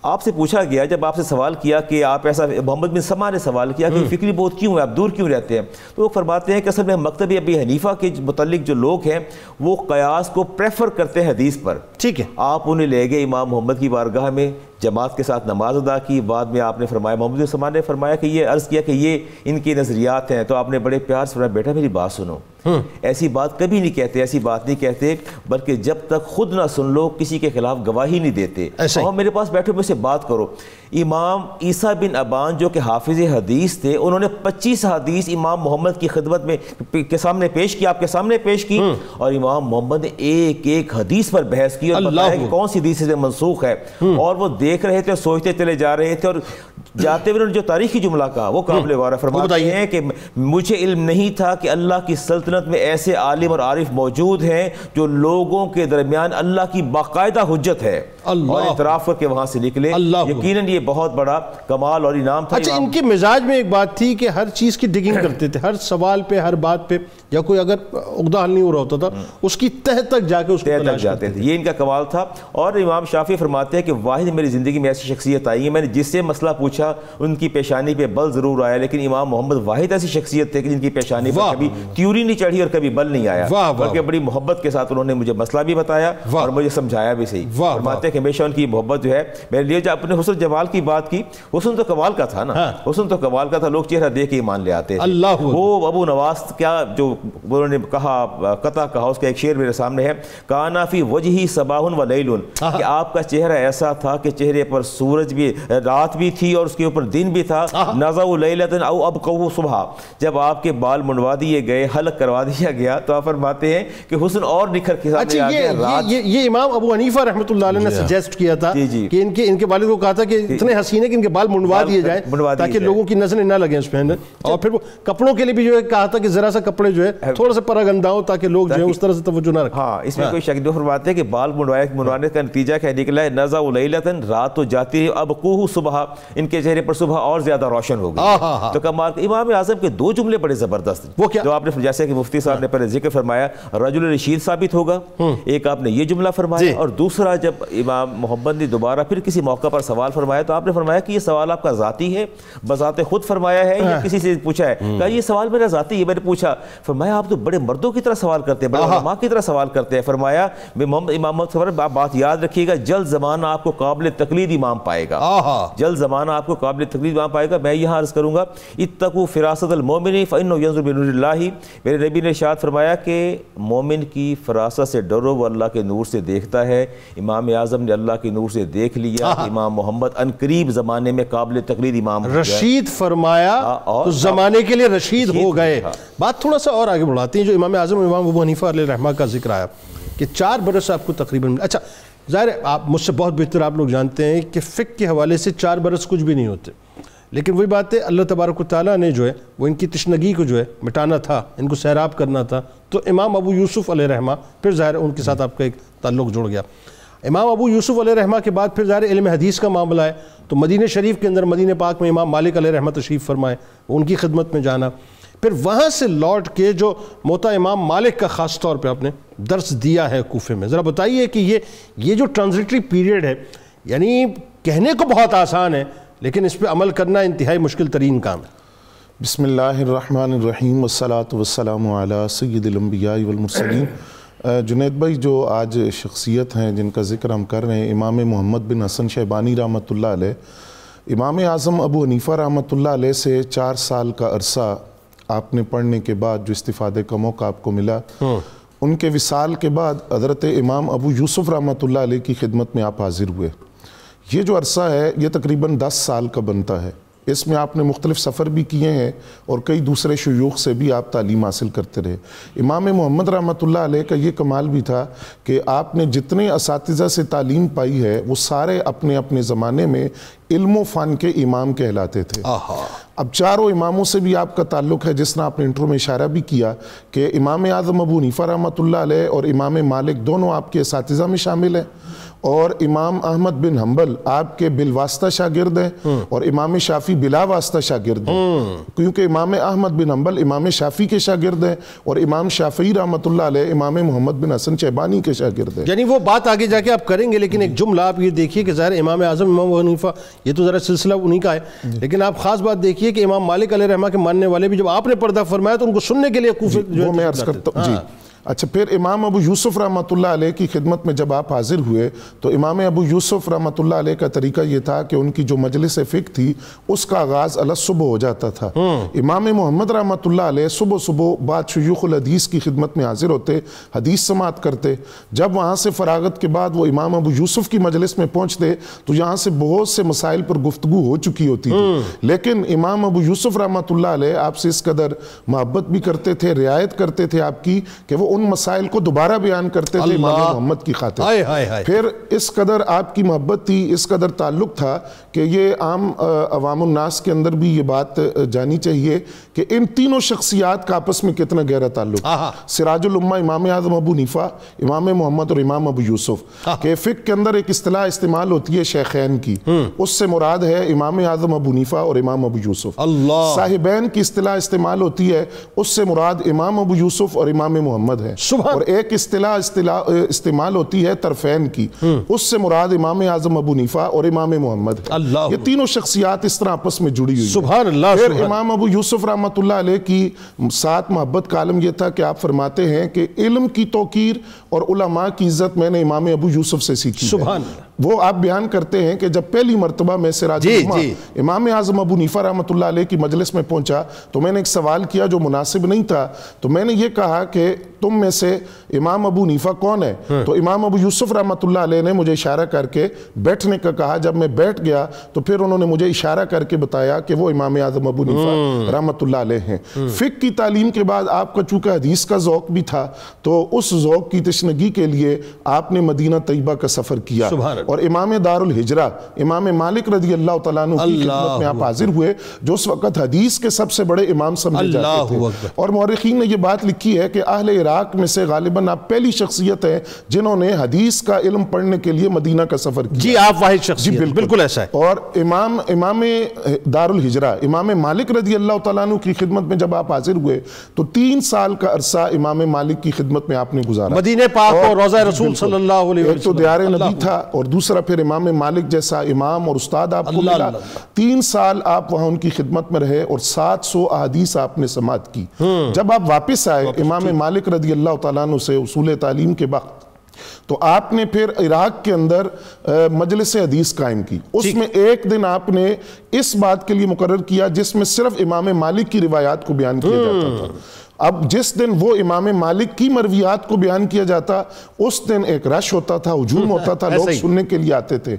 آپ سے پوچھا گیا، جب آپ سے سوال کیا کہ آپ ایسا، محمد بن سما نے سوال کیا کہ فکری بود کیوں ہے، آپ دور کیوں رہتے ہیں، تو وہ فرماتے ہیں کہ اصل میں مکتب ابی حنیفہ کے متعلق جو لوگ ہیں وہ قیاس کو پریفر کرتے ہیں حدیث پر۔ ٹھیک ہے، آپ انہیں لے گئے امام محمد کی بارگاہ میں، جماعت کے ساتھ نماز ادا کی، بعد میں آپ نے فرمایا، محمد بن سما نے فرمایا کہ یہ عرض کیا کہ یہ ان کی نظریات ہیں، تو آپ نے بڑے پیار سے فرمایا بیٹا میری بات سنو، ایسی بات کبھی نہیں کہتے، ایسی بات نہیں کہتے، بلکہ جب تک خود نہ سن لو کسی کے خلاف گواہی نہیں دیتے، اور میرے پاس بیٹھو مجھ سے بات کرو۔ امام عیسیٰ بن ابان جو کہ حافظ حدیث تھے، انہوں نے 25 حدیث امام محمد کی خدمت میں کے سامنے پیش کی، آپ کے سامنے پیش کی، اور امام محمد نے ایک ایک حدیث پر بحث کی اور بتایا کہ کون سی حدیث سے منسوخ ہے، اور وہ دیکھ رہے تھے اور سوچتے چلے جا رہے تھے، اور جاتے ہوئے جو تاریخی جملہ کہا وہ قابل غور ہے۔ فرماتے ہیں کہ مجھے علم نہیں تھا کہ اللہ کی سلطنت میں ایسے عالم اور عارف موجود ہیں جو لوگوں کے درمیان اللہ کی باقاعدہ حجت ہے، اور اعتراف کر کے وہاں سے نکلے۔ یقیناً یہ بہت بڑا کمال اور انعام تھا۔ اچھا، ان کے مزاج میں ایک بات تھی کہ ہر چیز کی ڈگنگ کرتے تھے، ہر سوال پہ، ہر بات پہ، یا کوئی اگر عقدہ حل نہیں ہو رہا ہوتا تھا اس کی تہ تک جا کے اس کو تلاش جاتے تھے، یہ ان کا کمال تھا۔ اور امام شافعی فرماتے ہیں کہ واحد میری زندگی میں ایسی شخصیت آئی ہے، میں نے جس سے مسئلہ پوچھا ان کی پیشانی پہ بل ضرور آیا، لیکن امام محمد واحد ایسی شخصیت تھے کہ جن کی پیشانی پہ کبھی تیوری نہیں چڑھی اور کبھی بل نہیں آیا، بلکہ بڑی محبت کے ساتھ انہوں نے مجھے مسئلہ بھی بتایا اور مجھے سمجھایا بھی صحیح۔ فرماتے ہیں کہ ہمیشہ ان کی محبت جو ہے میرے لیے، جو اپنے حسن جمال کمال کی بات کی، حسن تو کمال کا تھا نا، حسن تو کمال کا تھا، لوگ چہرہ دیکھ کے ایمان لے آتے تھے۔ وہ ابو نواس کیا جو انہوں نے کہا، قطع کہا، اس کا ایک شعر میرے سامنے ہے، کانا فی وجہی صباح و لیل، کہ آپ کا چہرہ ایسا تھا کہ چہرے پر سورج بھی، رات بھی تھی اور اس کے اوپر دن بھی تھا، نزعوا لیلۃ او ابقوا صبح، جب آپ کے بال منڈوا دیے گئے، حلق کروا دیا گیا تو آپ فرماتے ہیں کہ حسن اور نکھر کے سامنے آ گیا۔ یہ امام ابو حنیفہ رحمۃ اللہ علیہ نے سجیسٹ کیا تھا کہ ان کے والد کو کہا تھا کہ اتنے حسین ہے کہ ان کے بال منڈوا دیے جائیں تاکہ لوگوں کی نظریں نہ لگیں اس پہ، اور پھر وہ کپڑوں کے لیے بھی جو ہے کہا تھا کہ ذرا سا کپڑے جو ہے تھوڑا سا پراگندہ ہو تاکہ لوگ جو ہے اس طرح سے توجہ نہ رکھیں۔ ہاں، اس میں کوئی شک نہیں، فرماتے ہیں کہ بال منڈوانے کا نتیجہ کیا نکلا ہے، نزعوا لیلۃ، رات تو جاتی ہے، ابقوا صبح، ان کے چہرے پر صبح اور زیادہ روشن ہو گئی۔ تو کمال امام اعظم کے دو جملے بڑے زبردست جو آپ نے، جیسے کہ مفتی صاحب نے پہلے ذکر فرمایا، رجل رشید ثابت ہوگا، ایک آپ نے یہ جملہ فرمایا، اور دوسرا جب امام محمد نے دوبارہ پھر کسی موقع پر سوال فرمایا تو آپ نے فرمایا کہ یہ سوال آپ کا ذاتی ہے، بذات خود فرمایا ہے یا کسی سے پوچھا ہے؟ کہا یہ سوال میرا ذاتی ہے، میں نے پوچھا۔ فرمایا آپ تو بڑے مردوں کی طرح سوال کرتے ہیں، بڑے علماء کی طرح سوال کرتے ہیں۔ فرمایا امام محمد، بات یاد رکھیے گا، جلد زمانہ آپ کو قابل تقلید امام پائے گا، جلد زمانہ آپ کو قابل تقلید امام پائے گا۔ میں یہاں عرض کروں گا، اتقوا فراست المومن فانه ينظر بنور اللہ، میرے نبی نے ارشاد فرمایا کہ مومن کی فراست سے ڈرو، وہ اللہ کے نور سے دیکھتا ہے۔ امام اعظم نے اللہ کے نور سے دیکھ لیا، امام محمد ان قریب زمانے میں قابل تقلید امام رشید فرمایا تو زمانے کے لیے رشید ہو گئے۔ بات تھوڑا سا اور آگے بڑھاتے ہیں، جو امام اعظم امام ابو حنیفہ علیہ رحمہ کا ذکر آیا کہ 4 برس آپ کو تقریباً، اچھا ظاہر ہے آپ مجھ سے بہت بہتر آپ لوگ جانتے ہیں کہ فقہ کے حوالے سے 4 برس کچھ بھی نہیں ہوتے، لیکن وہی بات ہے اللہ تبارک و تعالیٰ نے جو ہے وہ ان کی تشنگی کو جو ہے مٹانا تھا، ان کو سیراب کرنا تھا، تو امام ابو یوسف علیہ رحمہ پھر ظاہر ان کے ساتھ آپ کا ایک تعلق جڑ گیا۔ امام ابو یوسف علیہ رحمہ کے بعد پھر ظاہر علم حدیث کا معاملہ ہے، تو مدینہ شریف کے اندر مدینہ پاک میں امام مالک علیہ رحمہ تشریف فرمائے، ان کی خدمت میں جانا، پھر وہاں سے لوٹ کے جو موطا امام مالک کا خاص طور پہ آپ نے درس دیا ہے کوفے میں، ذرا بتائیے کہ یہ جو ٹرانزٹری پیریڈ ہے، یعنی کہنے کو بہت آسان ہے لیکن اس پہ عمل کرنا انتہائی مشکل ترین کام ہے۔ بسم اللہ الرحمن الرحیم والصلاة والسلام علی سید الانبیاء والمرسلین۔ جنید بھائی، جو آج شخصیت ہیں جن کا ذکر ہم کر رہے ہیں، امام محمد بن حسن شیبانی رحمۃ اللہ علیہ، امام اعظم ابو حنیفہ رحمۃ اللہ علیہ سے 4 سال کا عرصہ آپ نے پڑھنے کے بعد جو استفادے کا موقع آپ کو ملا، ان کے وصال کے بعد حضرت امام ابو یوسف رحمۃ اللہ علیہ کی خدمت میں آپ حاضر ہوئے۔ یہ جو عرصہ ہے یہ تقریباً 10 سال کا بنتا ہے۔ اس میں آپ نے مختلف سفر بھی کیے ہیں اور کئی دوسرے شیوخ سے بھی آپ تعلیم حاصل کرتے رہے۔ امام محمد رحمۃ اللہ علیہ کا یہ کمال بھی تھا کہ آپ نے جتنے اساتذہ سے تعلیم پائی ہے وہ سارے اپنے اپنے زمانے میں علم و فن کے امام کہلاتے تھے۔ اب 4 اماموں سے بھی آپ کا تعلق ہے، جس طرح آپ نے انٹرو میں اشارہ بھی کیا کہ امام اعظم ابو حنیفہ رحمۃ اللہ علیہ اور امام مالک دونوں آپ کے اساتذہ میں شامل ہیں، اور امام احمد بن حنبل آپ کے بالواسطہ شاگرد ہیں، اور امام شافعی بلا واسطہ شاگرد ہیں، کیونکہ امام احمد بن حنبل امام شافعی کے شاگرد ہیں اور امام شافعی رحمۃ اللہ علیہ امام محمد بن حسن شیبانی کے شاگرد ہیں۔ یعنی وہ بات آگے جا کے آپ کریں گے، لیکن ایک جملہ آپ یہ دیکھیے کہ ظاہر امام اعظم امام ابو حنیفہ یہ تو ذرا سلسلہ انہی کا ہے، لیکن آپ خاص بات دیکھیے کہ امام مالک علیہ رحمہ کے ماننے والے بھی جب آپ نے پردہ فرمایا تو ان کو سننے کے لیے کوفے وہ میں عرض کرتا ہوں۔ اچھا، پھر امام ابو یوسف رحمۃ اللہ علیہ کی خدمت میں جب آپ حاضر ہوئے تو امام ابو یوسف رحمۃ اللہ علیہ کا طریقہ یہ تھا کہ ان کی جو مجلس فقہ تھی اس کا آغاز صبح ہو جاتا تھا۔ امام محمد رحمۃ اللہ علیہ صبح بعد شیوخ الحدیث کی خدمت میں حاضر ہوتے، حدیث سماعت کرتے۔ جب وہاں سے فراغت کے بعد وہ امام ابو یوسف کی مجلس میں پہنچتے تو یہاں سے بہت سے مسائل پر گفتگو ہو چکی ہوتی تھی، لیکن امام ابو یوسف رحمۃ اللہ علیہ آپ سے اس قدر محبت بھی کرتے تھے، رعایت کرتے تھے آپ کی، کہ وہ ان مسائل کو دوبارہ بیان کرتے تھے امام محمد کی خاطر۔ پھر اس قدر آپ کی محبت تھی، اس قدر تعلق تھا کہ یہ عام عوام الناس کے اندر بھی یہ بات جانی چاہیے کہ ان تینوں شخصیات کا آپس میں کتنا گہرا تعلق۔ سراج الامہ امام اعظم ابو حنیفہ، امام محمد اور امام ابو یوسف کہ فقہ کے اندر ایک اصطلاح استعمال ہوتی ہے شیخین کی، اس سے مراد ہے امام اعظم ابو حنیفہ اور امام ابو یوسف۔ صاحبین کی اصطلاح استعمال ہوتی ہے، اس سے مراد امام ابو یوسف اور امام محمد ہے۔ اور ایک اصطلاح استعمال ہوتی ہے طرفین کی، اس سے مراد امام اعظم ابو حنیفہ اور امام محمد ہے۔ یہ تینوں شخصیات اس طرح آپس میں جڑی ہوئی سبحان اللہ۔ پھر امام ابو یوسف رحمۃ اللہ علیہ کی ساتھ محبت کا عالم یہ تھا کہ آپ فرماتے ہیں کہ علم کی توقیر اور علماء کی عزت میں نے امام ابو یوسف سے سیکھی۔ سبحان اللہ۔ وہ آپ بیان کرتے ہیں کہ جب پہلی مرتبہ میں سراج العلوم امام اعظم ابو حنیفہ رحمۃ اللہ علیہ کی مجلس میں پہنچا تو میں نے ایک سوال کیا جو مناسب نہیں تھا، تو میں نے یہ کہا کہ تم میں سے امام ابو حنیفہ کون ہے؟ تو امام ابو یوسف رحمۃ اللہ علیہ نے مجھے اشارہ کر کے بیٹھنے کا کہا۔ جب میں بیٹھ گیا تو پھر انہوں نے مجھے اشارہ کر کے بتایا کہ وہ امام اعظم ابو حنیفہ رحمۃ اللہ علیہ ہیں۔ فقہ کی تعلیم کے بعد آپ کا چونکہ حدیث کا ذوق بھی تھا تو اس ذوق کی تشنگی کے لیے آپ نے مدینہ طیبہ کا سفر کیا، اور امام دار الہجرہ امام مالک رضی اللہ تعالیٰ عنہ کی خدمت میں آپ حاضر ہوئے، جو اس وقت حدیث کے سب سے بڑے امام سمجھے جاتے تھے۔ اور مورخین نے یہ بات لکھی ہے کہ اہل عراق میں سے غالباً آپ پہلی شخصیت ہیں جنہوں نے حدیث کا علم پڑھنے کے لیے مدینہ کا سفر کیا۔ جی آپ واحد شخصیت، بالکل ایسا ہے۔ اور امام دار الہجرہ امام مالک رضی اللہ تعالیٰ عنہ کی خدمت میں جب آپ حاضر ہوئے تو 3 سال کا عرصہ امام مالک کی خدمت میں آپ نے گزارا، مدینہ پاک اور روضہ رسول صلی اللہ علیہ وسلم۔ ایک تو دیار نبی تھا اور دوسرا پھر امام مالک جیسا امام اور استاد آپ کو ملا۔ 3 سال آپ وہاں ان کی خدمت میں رہے اور 700 احادیث آپ نے سماعت کی۔ جب آپ واپس آئے امام مالک رضی اللہ تعالیٰ عنہ سے اصول تعلیم کے وقت، تو آپ نے پھر عراق کے اندر مجلس حدیث قائم کی۔ اس میں ایک دن آپ نے اس بات کے لیے مقرر کیا جس میں صرف امام مالک کی روایات کو بیان کیا جاتا تھا۔ اب جس دن وہ امام مالک کی مرویات کو بیان کیا جاتا اس دن ایک رش ہوتا تھا، ہجوم ہوتا تھا، لوگ سننے کے لیے آتے تھے۔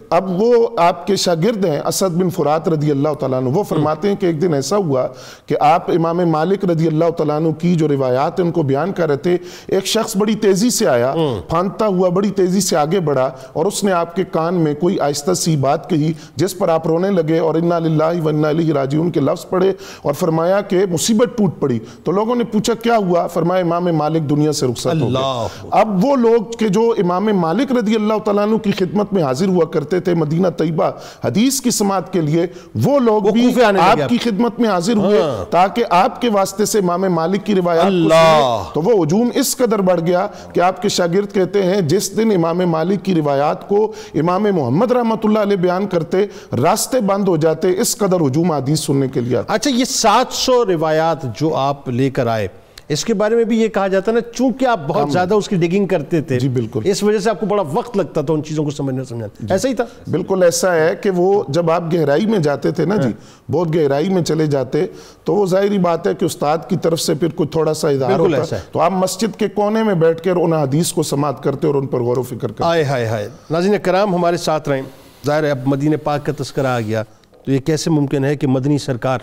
اب وہ آپ کے شاگرد ہیں اسد بن فرات رضی اللہ تعالیٰ عنہ، وہ فرماتے ہیں کہ ایک دن ایسا ہوا کہ آپ امام مالک رضی اللہ تعالیٰ عنہ کی جو روایات ان کو بیان کر رہے تھے، ایک شخص بڑی تیزی سے آیا، پھاندتا ہوا بڑی تیزی سے آگے بڑھا اور اس نے آپ کے کان میں کوئی آہستہ سی بات کہی جس پر آپ رونے لگے اور انا للہ و انا الیہ راجعون کے لفظ پڑھے اور فرمایا کہ مصیبت ٹوٹ پڑی۔ تو لوگوں نے پوچھا کیا ہوا؟ فرمایا امام مالک دنیا سے رخصت ہو گئے۔ اب وہ لوگ کہ جو امام مالک رضی اللہ تعالیٰ عنہ کی خدمت میں حاضر ہوا کرتے تھے مدینہ طیبہ حدیث کی سماعت کے لیے، وہ لوگ بھی آپ کی خدمت میں حاضر ہوئے تاکہ آپ کے واسطے سے امام مالک کی روایات کو سنیں۔ تو وہ ہجوم اس قدر بڑھ گیا کہ آپ کے شاگرد کہتے ہیں جس دن امام مالک کی روایات کو امام محمد رحمۃ اللہ علیہ بیان کرتے راستے بند ہو جاتے، اس قدر ہجوم حدیث سننے کے لیے آتے۔ اچھا، یہ 700 روایات جو آپ لے کر آئے، اس کے بارے میں بھی یہ کہا جاتا ہے نا چونکہ آپ بہت زیادہ اس کی ڈگنگ کرتے تھے، جی بالکل، اس وجہ سے آپ کو بڑا وقت لگتا تھا ان چیزوں کو سمجھنا۔ ایسا ہی تھا؟ بالکل ایسا ہے کہ وہ جب آپ گہرائی میں جاتے تھے نا جی، بہت گہرائی میں چلے جاتے تو وہ ظاہری بات ہے کہ استاد کی طرف سے پھر کوئی تھوڑا سا اظہار ہوتا تو آپ مسجد کے کونے میں بیٹھ کر ان حدیث کو سماعت کرتے اور ان پر غور و فکر کرتے۔ آئے ہائے ہائے، ناظرین کرام ہمارے ساتھ رہیں۔ ظاہر ہے اب مدینہ پاک کا تذکرہ آ گیا تو یہ کیسے ممکن ہے کہ مدنی سرکار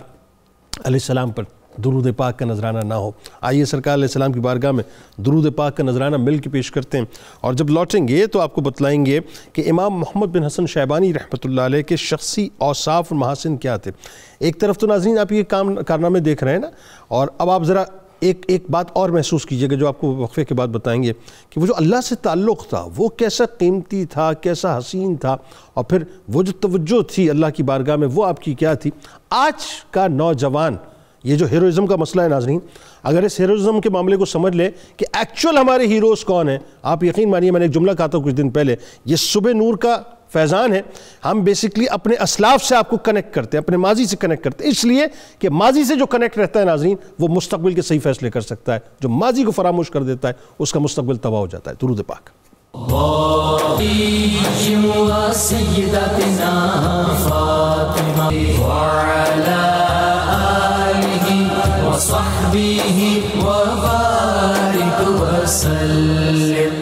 علیہ السلام پر درود پاک کا نذرانہ نہ ہو۔ آئیے سرکار علیہ السلام کی بارگاہ میں درود پاک کا نذرانہ مل کے پیش کرتے ہیں، اور جب لوٹیں گے تو آپ کو بتلائیں گے کہ امام محمد بن حسن شیبانی رحمۃ اللہ علیہ کے شخصی اوصاف اور محاسن کیا تھے۔ ایک طرف تو ناظرین آپ یہ کارنامے دیکھ رہے ہیں نا، اور اب آپ ذرا ایک بات اور محسوس کیجئے گا جو آپ کو وقفے کے بعد بتائیں گے کہ وہ جو اللہ سے تعلق تھا وہ کیسا قیمتی تھا، کیسا حسین تھا، اور پھر وہ جو توجہ تھی اللہ کی بارگاہ میں وہ آپ کی کیا تھی۔ آج کا نوجوان یہ جو ہیروئزم کا مسئلہ ہے ناظرین، اگر اس ہیروئزم کے معاملے کو سمجھ لیں کہ ایکچول ہمارے ہیروز کون ہیں، آپ یقین مانیے میں نے ایک جملہ کہا تھا کچھ دن پہلے، یہ صبح نور کا فیضان ہے۔ ہم بیسیکلی اپنے اسلاف سے آپ کو کنیکٹ کرتے ہیں، اپنے ماضی سے کنیکٹ کرتے ہیں، اس لیے کہ ماضی سے جو کنیکٹ رہتا ہے ناظرین وہ مستقبل کے صحیح فیصلے کر سکتا ہے، جو ماضی کو فراموش کر دیتا ہے اس کا مستقبل تباہ ہو جاتا ہے۔ درود پاک۔ سیدتنا فاطمہ وعلی آلہ وصحبہ وبارک وسلم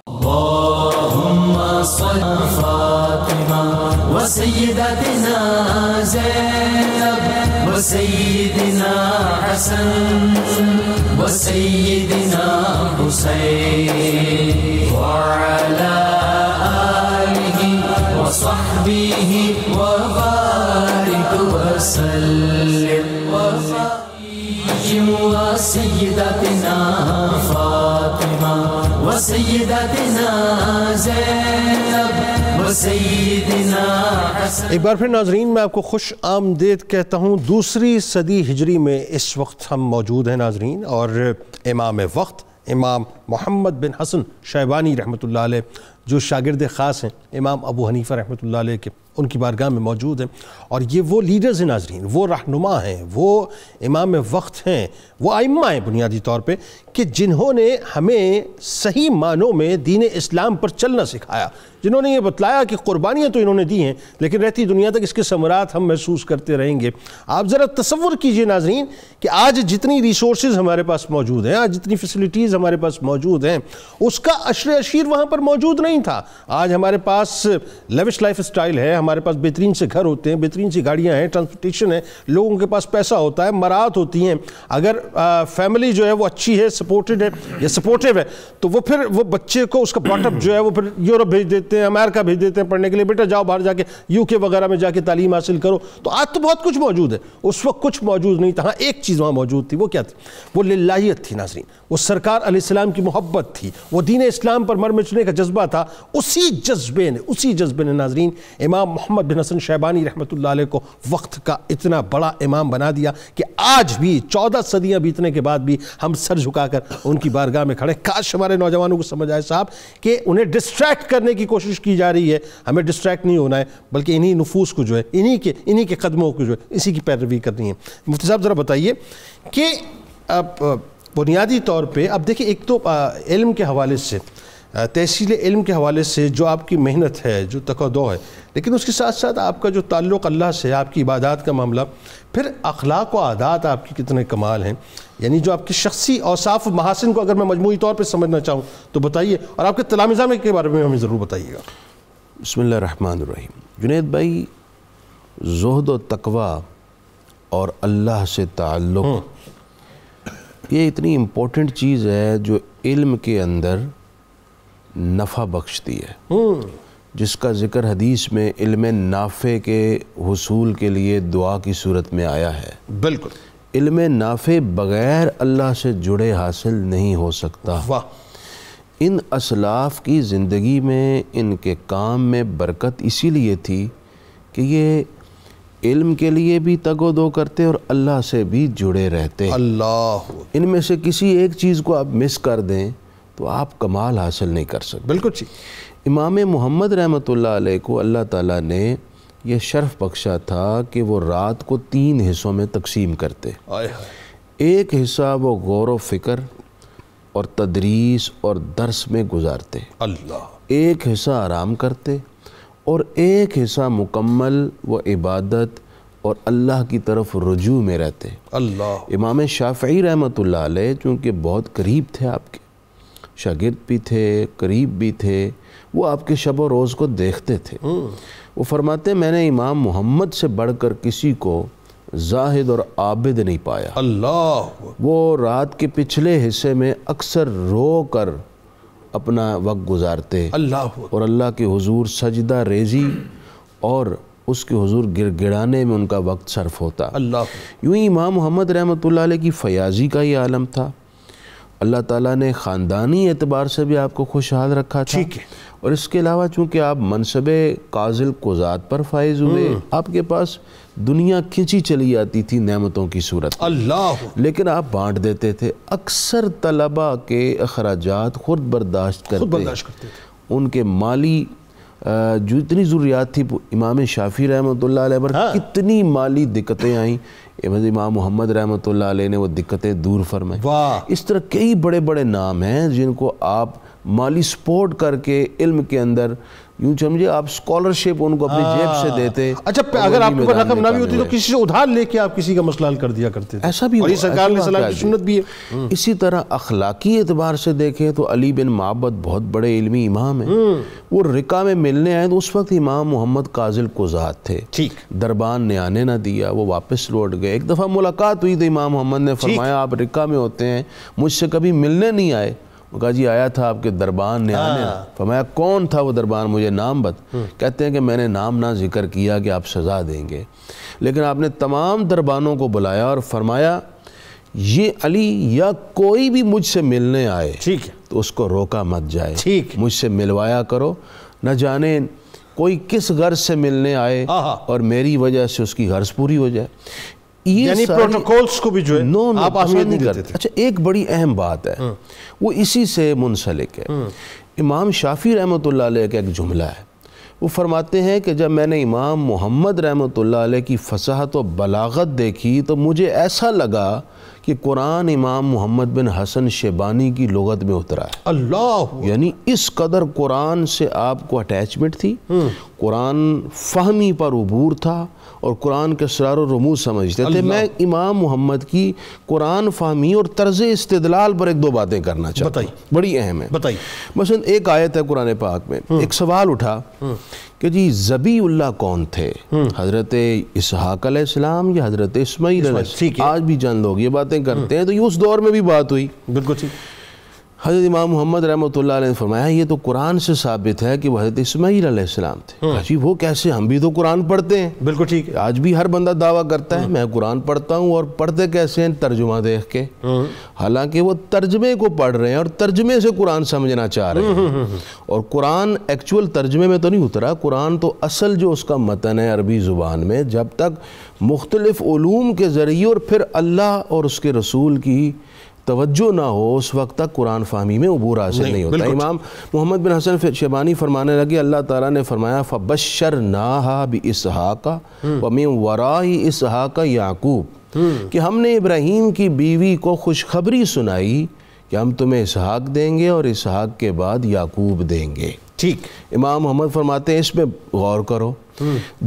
اللہم صل فاطمہ وسیدتنا زینب وسیدنا حسن وسیدنا حسین وعلی آلہ وصحبہ وبارک وسلم سیدتنا فاطمہ وسیدتنا زینب وسیدنا حسن۔ ایک بار پھر ناظرین میں آپ کو خوش آمدید کہتا ہوں۔ دوسری صدی ہجری میں اس وقت ہم موجود ہیں ناظرین، اور امام وقت امام محمد بن حسن شیبانی رحمۃ اللہ علیہ جو شاگرد خاص ہیں امام ابو حنیفہ رحمۃ اللہ علیہ کے، ان کی بارگاہ میں موجود ہیں، اور یہ وہ لیڈرز ہیں ناظرین، وہ رہنما ہیں، وہ امام وقت ہیں، وہ ائمہ ہیں بنیادی طور پہ، کہ جنہوں نے ہمیں صحیح معنوں میں دین اسلام پر چلنا سکھایا، جنہوں نے یہ بتلایا کہ قربانیاں تو انہوں نے دی ہیں لیکن رہتی دنیا تک اس کے ثمرات ہم محسوس کرتے رہیں گے۔ آپ ذرا تصور کیجئے ناظرین کہ آج جتنی ریسورسز ہمارے پاس موجود ہیں، آج جتنی فیسلٹیز ہمارے پاس موجود ہیں، اس کا عشر اشیر وہاں پر موجود نہیں تھا۔ آج ہمارے پاس لیوش لائف سٹائل ہے، ہمارے پاس بہترین سے گھر ہوتے ہیں، بہترین سی گاڑیاں ہیں، ٹرانسپورٹیشن ہے، لوگوں کے پاس پیسہ ہوتا ہے، مراد ہوتی ہیں۔ اگر فیملی جو ہے وہ اچھی ہے، سپورٹڈ ہے یا سپورٹیو ہے، تو وہ پھر وہ بچے کو اس کا براٹ اپ جو ہے وہ پھر یورپ بھیج دیتے ہیں، امریکہ بھیج دیتے ہیں پڑھنے کے لیے، بیٹا جاؤ باہر جا کے یو کے وغیرہ میں جا کے تعلیم حاصل کرو۔ تو آج تو بہت کچھ موجود ہے، اس وقت کچھ موجود نہیں تھا۔ ہاں ایک چیز وہاں موجود تھی، وہ کیا تھی؟ وہ للہیت تھی ناظرین، وہ سرکار علیہ السلام کی محبت تھی، وہ دین اسلام پر مر مچنے کا جذبہ تھا۔ اسی جذبے نے ناظرین امام محمد بن حسن شیبانی رحمۃ اللہ علیہ کو وقت کا اتنا بڑا امام بنا دیا کہ آج بھی 14 صدیاں بیتنے کے بعد بھی ہم سر جھکا کر ان کی بارگاہ میں کھڑے۔ کاش ہمارے نوجوانوں کو سمجھ آئے صاحب کہ انہیں ڈسٹریکٹ کرنے کی کوشش کی جا رہی ہے، ہمیں ڈسٹریکٹ نہیں ہونا ہے، بلکہ انہی نفوس کو جو ہے، انہی کے قدموں کو جو ہے، اسی کی پیروی کرنی ہے۔ مفتی صاحب ذرا بتائیے کہ اب بنیادی طور پہ اب دیکھیں، ایک تو علم کے حوالے سے، تحصیل علم کے حوالے سے جو آپ کی محنت ہے، جو تقاضا ہے، لیکن اس کے ساتھ ساتھ آپ کا جو تعلق اللہ سے، آپ کی عبادات کا معاملہ، پھر اخلاق و عادات آپ کی کتنے کمال ہیں، یعنی جو آپ کی شخصی اوصاف و محاسن کو اگر میں مجموعی طور پہ سمجھنا چاہوں تو بتائیے، اور آپ کے تلامذہ میں کے بارے میں ہمیں ضرور بتائیے گا۔ بسم اللہ الرحمن الرحیم۔ جنید بھائی، زہد و تقوی اور اللہ سے تعلق یہ اتنی امپورٹنٹ چیز ہے جو علم کے اندر نفع بخشتی ہے، جس کا ذکر حدیث میں علم نافع کے حصول کے لیے دعا کی صورت میں آیا ہے۔ بالکل، علم نافع بغیر اللہ سے جڑے حاصل نہیں ہو سکتا۔ واہ! ان اسلاف کی زندگی میں، ان کے کام میں برکت اسی لیے تھی کہ یہ علم کے لیے بھی تگ و دو کرتے اور اللہ سے بھی جڑے رہتے۔ اللہ، ان میں سے کسی ایک چیز کو آپ مس کر دیں تو آپ کمال حاصل نہیں کر سکتے۔ بالکل ٹھیک۔ امام محمد رحمۃ اللہ علیہ کو اللہ تعالیٰ نے یہ شرف بخشا تھا کہ وہ رات کو 3 حصوں میں تقسیم کرتے۔ ایک حصہ وہ غور و فکر اور تدریس اور درس میں گزارتے، اللہ، ایک حصہ آرام کرتے، اور ایک حصہ مکمل وہ عبادت اور اللہ کی طرف رجوع میں رہتے۔ اللہ، امام شافعی رحمۃ اللہ علیہ چونکہ بہت قریب تھے، آپ کے شاگرد بھی تھے، قریب بھی تھے، وہ آپ کے شب و روز کو دیکھتے تھے۔ وہ فرماتے ہیں میں نے امام محمد سے بڑھ کر کسی کو زاہد اور عابد نہیں پایا۔ اللہ، وہ رات کے پچھلے حصے میں اکثر رو کر اپنا وقت گزارتے، اللہ، اور اللہ کے حضور سجدہ ریزی اور اس کے حضور گر گڑانے میں ان کا وقت صرف ہوتا۔ اللہ، یوں ہی امام محمد رحمۃ اللہ علیہ کی فیاضی کا یہ عالم تھا۔ اللہ تعالیٰ نے خاندانی اعتبار سے بھی آپ کو خوشحال رکھا تھا، ٹھیک ہے، اور اس کے علاوہ چونکہ آپ منصب قاضل قضات پر فائز ہوئے، آپ کے پاس دنیا کھنچی چلی آتی تھی نعمتوں کی صورت میں، اللہ، لیکن آپ بانٹ دیتے تھے۔ اکثر طلباء کے اخراجات خود برداشت کرتے، ان کے مالی جو اتنی ضروریات تھی، امام شافعی رحمۃ اللہ علیہ پر کتنی مالی دقتیں آئیں، امام محمد رحمۃ اللہ علیہ نے وہ دقتیں دور فرمائیں۔ اس طرح کئی بڑے بڑے نام ہیں جن کو آپ مالی سپورٹ کر کے علم کے اندر یوں سمجھے آپ اسکالرشپ ان کو اپنی جیب سے دیتے۔ اچھا، اگر آپ کے پاس رقم نہ بھی ہوتی تو کسی سے ادھار لے کے آپ کسی کا مسئلہ حل کر دیا کرتے تھے، ایسا بھی، اور یہ سرکار علیہ السلام کی سنت بھی ہے۔ اسی طرح اخلاقی اعتبار سے دیکھیں تو علی بن معبد بہت بڑے علمی امام ہیں، وہ رقہ میں ملنے آئے تو اس وقت امام محمد قاضل قضات تھے، ٹھیک، دربان نے آنے نہ دیا، وہ واپس لوٹ گئے۔ ایک دفعہ ملاقات ہوئی تو امام محمد نے فرمایا آپ رقہ میں ہوتے ہیں، مجھ سے کبھی ملنے نہیں آئے؟ وہ کہا جی آیا تھا آپ کے دربان نے آنے۔ فرمایا کون تھا وہ دربان، مجھے نام بت۔ کہتے ہیں کہ میں نے نام نہ ذکر کیا کہ آپ سزا دیں گے، لیکن آپ نے تمام دربانوں کو بلایا اور فرمایا یہ علی یا کوئی بھی مجھ سے ملنے آئے ٹھیک ہے تو اس کو روکا مت جائے، ٹھیک، مجھ سے ملوایا کرو، نہ جانے کوئی کس غرض سے ملنے آئے اور میری وجہ سے اس کی غرض پوری ہو جائے۔ یعنی پروٹوکولز کو بھی جو ہے آپ اہمیت نہیں دیتے تھے۔ اچھا، ایک بڑی اہم بات ہے، وہ اسی سے منسلک ہے۔ امام شافعی رحمۃ اللہ علیہ کا ایک جملہ ہے، وہ فرماتے ہیں کہ جب میں نے امام محمد رحمۃ اللہ علیہ کی فصاحت و بلاغت دیکھی تو مجھے ایسا لگا کہ قرآن امام محمد بن حسن شیبانی کی لغت میں اترا ہے۔ اللہ، یعنی اس قدر قرآن سے آپ کو اٹیچمنٹ تھی، قرآن فہمی پر عبور تھا اور قرآن کے اسرار و رموز سمجھتے تھے۔ میں امام محمد کی قرآن فہمی اور طرز استدلال پر ایک دو باتیں کرنا چاہتا ہوں، بڑی اہم ہے۔ بتائیے۔ مثلا ایک آیت ہے قرآن پاک میں، ایک سوال اٹھا کہ جی ذبی اللہ کون تھے، حضرت اسحاق علیہ السلام یا حضرت اسماعیل علیہ السلام؟ آج بھی چند لوگ یہ باتیں کرتے ہیں، تو یہ اس دور میں بھی بات ہوئی۔ بالکل ٹھیک۔ حضرت امام محمد رحمۃ اللہ علیہ نے فرمایا یہ تو قرآن سے ثابت ہے کہ وہ حضرت اسماعیل علیہ السلام تھے۔ جی وہ کیسے؟ ہم بھی تو قرآن پڑھتے ہیں۔ بالکل ٹھیک ہے۔ آج بھی ہر بندہ دعویٰ کرتا ہے میں قرآن پڑھتا ہوں، اور پڑھتے کیسے ہیں؟ ترجمہ دیکھ کے، حالانکہ وہ ترجمے کو پڑھ رہے ہیں اور ترجمے سے قرآن سمجھنا چاہ رہے ہیں، اور قرآن ایکچول ترجمے میں تو نہیں اترا۔ قرآن تو اصل جو اس کا متن ہے عربی زبان میں، جب تک مختلف علوم کے ذریعے اور پھر اللہ اور اس کے رسول کی توجہ نہ ہو اس وقت تک قرآن فہمی میں عبور حاصل نہیں ہوتا۔ امام محمد بن حسن شیبانی فرمانے لگے اللہ تعالیٰ نے فرمایا فَبَشَّرْنَاهَا بِإِسْحَاقَ وَمِن وَرَاءِ إِسْحَاقَ یعقوب، کہ ہم نے ابراہیم کی بیوی کو خوشخبری سنائی کہ ہم تمہیں اسحاق دیں گے اور اسحاق کے بعد یعقوب دیں گے۔ ٹھیک۔ امام محمد فرماتے ہیں اس پہ غور کرو،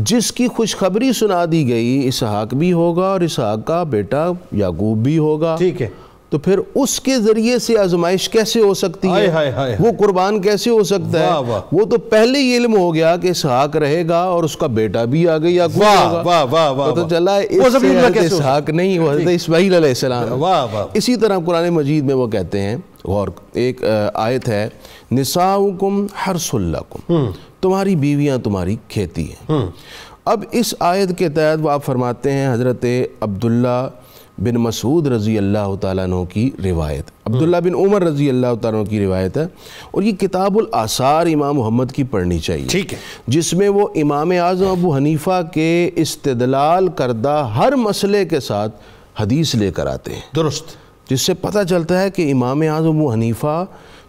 جس کی خوشخبری سنا دی گئی اسحاق بھی ہوگا اور اسحاق کا بیٹا یعقوب بھی ہوگا، ٹھیک ہے، تو پھر اس کے ذریعے سے آزمائش کیسے ہو سکتی ہے؟ وہ قربان کیسے ہو سکتا ہے؟ وہ تو پہلے ہی علم ہو گیا کہ اسحاق رہے گا اور اس کا بیٹا بھی آگے یعقوب ہوگا، تو چلا اس سے حضرت اسحاق نہیں، وہ حضرت اسماعیل علیہ السلام۔ اسی طرح قرآن مجید میں وہ کہتے ہیں، اور ایک آیت ہے نساؤکم حرث لکم، تمہاری بیویاں تمہاری کھیتی ہیں۔ اب اس آیت کے تحت وہ آپ فرماتے ہیں حضرت عبداللہ بن مسعود رضی اللہ تعالیٰ عنہ کی روایت، عبداللہ بن عمر رضی اللہ تعالیٰ عنہ کی روایت ہے، اور یہ کتاب الآثار امام محمد کی پڑھنی چاہیے، ٹھیک ہے، جس میں وہ امام اعظم ابو حنیفہ کے استدلال کردہ ہر مسئلے کے ساتھ حدیث لے کر آتے ہیں، درست، جس سے پتہ چلتا ہے کہ امام اعظم ابو حنیفہ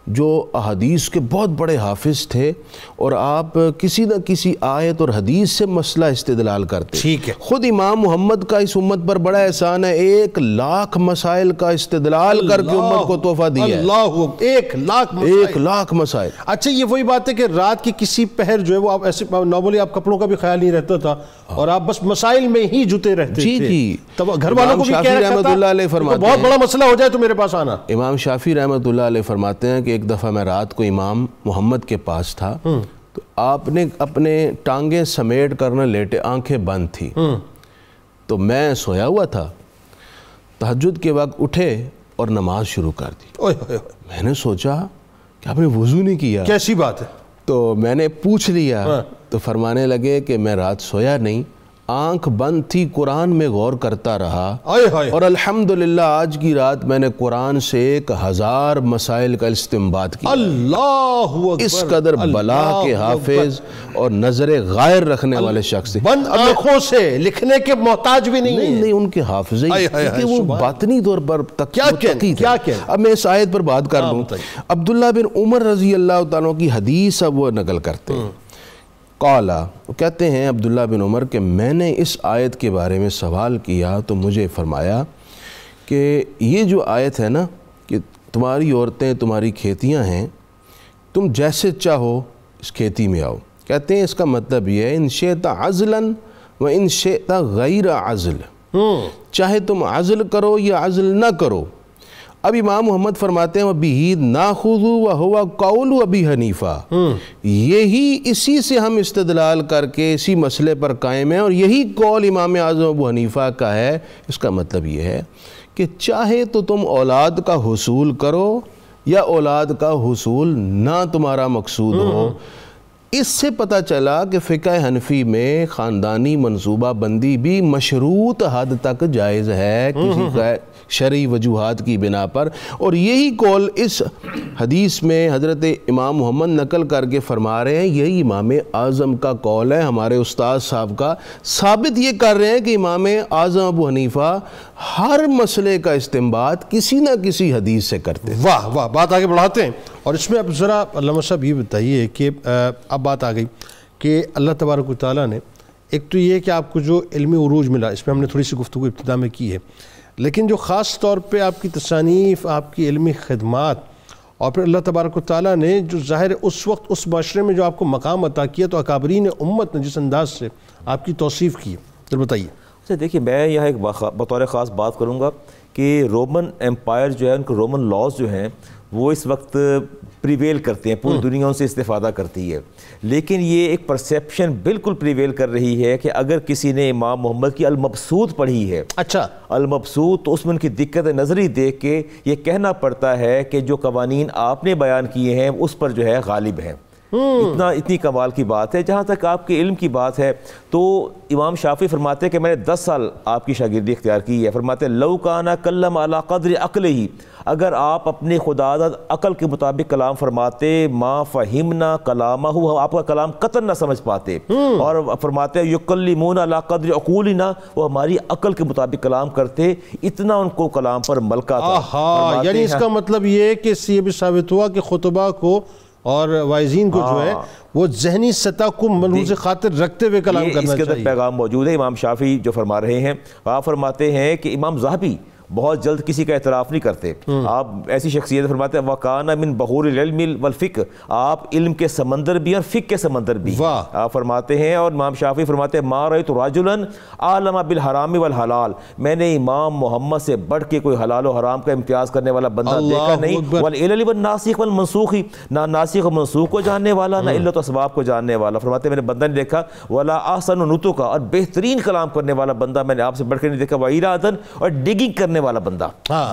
جو احادیث کے بہت بڑے حافظ تھے، اور آپ کسی نہ کسی آیت اور حدیث سے مسئلہ استدلال کرتے، ٹھیک ہے۔ خود امام محمد کا اس امت پر بڑا احسان ہے، 1,00,000 مسائل کا استدلال کر کے امت کو تحفہ دیا ہے۔ اللہ، 1,00,000 مسائل۔ اچھا یہ وہی بات ہے کہ رات کی کسی پہر جو ہے وہ آپ ایسے نارملی آپ کپڑوں کا بھی خیال نہیں رہتا تھا اور آپ بس مسائل میں ہی جتے رہتے تھے، جی تب گھر والوں کو بھی کہہ رہا تھا بہت بڑا مسئلہ ہو جائے تو میرے پاس آنا۔ امام شافعی رحمۃ اللہ علیہ فرماتے ہیں کہ ایک دفعہ میں رات کو امام محمد کے پاس تھا، تو آپ نے اپنے ٹانگیں سمیٹ کرنا لیٹے، آنکھیں بند تھی، تو میں سویا ہوا تھا، تہجد کے وقت اٹھے اور نماز شروع کر دی۔ میں نے سوچا کہ آپ نے وضو نہیں کیا، کیسی بات ہے؟ تو میں نے پوچھ لیا، تو فرمانے لگے کہ میں رات سویا نہیں، آنکھ بند تھی، قرآن میں غور کرتا رہا، اور الحمدللہ آج کی رات میں نے قرآن سے 1,000 مسائل کا استنباط کیا۔ اللہ اکبر، اس قدر بلا کے حافظ اور نظر غائر رکھنے والے شخص، بند آنکھوں سے لکھنے کے محتاج بھی نہیں، ان کے حافظ ہیں، وہ باطنی طور پر کیا اب میں اس آیت پر بات کر لوں۔ عبداللہ بن عمر رضی اللہ تعالیٰ کی حدیث اب وہ نقل کرتے ہیں، قالا، وہ کہتے ہیں عبداللہ بن عمر کہ میں نے اس آیت کے بارے میں سوال کیا تو مجھے فرمایا کہ یہ جو آیت ہے نا کہ تمہاری عورتیں تمہاری کھیتیاں ہیں، تم جیسے چاہو اس کھیتی میں آؤ، کہتے ہیں اس کا مطلب یہ ہے ان شئت عزلا و ان شئت غیر عزل، چاہے تم عزل کرو یا عزل نہ کرو۔ اب امام محمد فرماتے ہیں وَبِهِ نَاخُذُ وَهُوَ قَوْلُ أَبِي حنیفہ، یہی اسی سے ہم استدلال کر کے اسی مسئلے پر قائم ہیں، اور یہی قول امام اعظم ابو حنیفہ کا ہے۔ اس کا مطلب یہ ہے کہ چاہے تو تم اولاد کا حصول کرو یا اولاد کا حصول نہ تمہارا مقصود ہو، اس سے پتہ چلا کہ فقہ حنفی میں خاندانی منصوبہ بندی بھی مشروط حد تک جائز ہے کسی شرعی وجوہات کی بنا پر، اور یہی قول اس حدیث میں حضرت امام محمد نقل کر کے فرما رہے ہیں، یہی امام اعظم کا قول ہے، ہمارے استاد صاحب کا، ثابت یہ کر رہے ہیں کہ امام اعظم ابو حنیفہ ہر مسئلے کا استنباط کسی نہ کسی حدیث سے کرتے ہیں۔ واہ واہ، بات آگے بڑھاتے ہیں، اور اس میں اب ذرا علامہ صاحب یہ بتائیے کہ اب بات آ گئی کہ اللہ تبارک و تعالیٰ نے ایک تو یہ کہ آپ کو جو علمی عروج ملا، اس میں ہم نے تھوڑی سی گفتگو ابتدا میں کی ہے، لیکن جو خاص طور پہ آپ کی تصانیف، آپ کی علمی خدمات، اور پھر اللہ تبارک و تعالیٰ نے جو ظاہر اس وقت اس معاشرے میں جو آپ کو مقام عطا کیا، تو اکابرین امت نے جس انداز سے آپ کی توصیف کی ہے، پھر بتائیے۔ اچھا دیکھیے، میں یہاں ایک بطور خاص بات کروں گا کہ رومن ایمپائر جو ہے، ان کے رومن لاز جو ہیں وہ اس وقت پریویل کرتے ہیں، پوری دنیا ان سے استفادہ کرتی ہے، لیکن یہ ایک پرسیپشن بالکل پریویل کر رہی ہے کہ اگر کسی نے امام محمد کی المبسوط پڑھی ہے، اچھا المبسوط، تو اس میں ان کی دقت نظری دیکھ کے یہ کہنا پڑتا ہے کہ جو قوانین آپ نے بیان کیے ہیں اس پر جو ہے غالب ہیں۔ اتنی کمال کی بات ہے۔ جہاں تک آپ کے علم کی بات ہے تو امام شافعی فرماتے ہیں کہ میں نے 10 سال آپ کی شاگردی اختیار کی ہے، فرماتے ہیں لو کان کلم علی قدر عقلہ، اگر آپ اپنے خدا داد عقل کے مطابق کلام فرماتے، ما فہمنا کلامہ، آپ کا کلام قطعاً نہ سمجھ پاتے، اور فرماتے ہیں یکلمون علی قدر عقولنا، وہ ہماری عقل کے مطابق کلام کرتے، اتنا ان کو کلام پر ملکہ تھا۔ یعنی اس کا مطلب یہ ہے کہ اس سے یہ بھی ثابت ہوا کہ خطبہ کو اور وائزین کو جو ہے وہ ذہنی سطح کو ملحوظ خاطر رکھتے ہوئے کلام کرنا چاہیے۔ اس کے اندر پیغام موجود ہے۔ امام شافعی جو فرما رہے ہیں، آپ فرماتے ہیں کہ امام ذہبی بہت جلد کسی کا اعتراف نہیں کرتے، آپ ایسی شخصیت فرماتے ہیں وَقَانَ مِن بَحُورِ الْعِلْمِ وَالْفِقْهِ، آپ علم کے سمندر بھی اور فقہ کے سمندر بھی آپ فرماتے ہیں۔ اور امام شافعی فرماتے ہیں مَا رَأَيْتُ رَجُلًا أَعْلَمَ بِالْحَرَامِ وَالْحَلَالِ، میں نے امام محمد سے بڑھ کے کوئی حلال و حرام کا امتیاز کرنے والا بندہ دیکھا نہیں، وَالْعِلَلِ وَالنَّاسِخِ وَالْمَنْسُوخِ، نہ ناسخ و منسوخ کو جاننے والا، نہ علت و اسباب کو جاننے والا، فرماتے ہیں میں نے بندہ نہیں دیکھا، وَلَا أَحْسَنُ نُطْقًا، اور بہترین کلام کرنے والا بندہ میں نے آپ سے بڑھ کے نہیں دیکھا، وَإِرَادًا، اور ڈگنگ کرنے والا بندہ،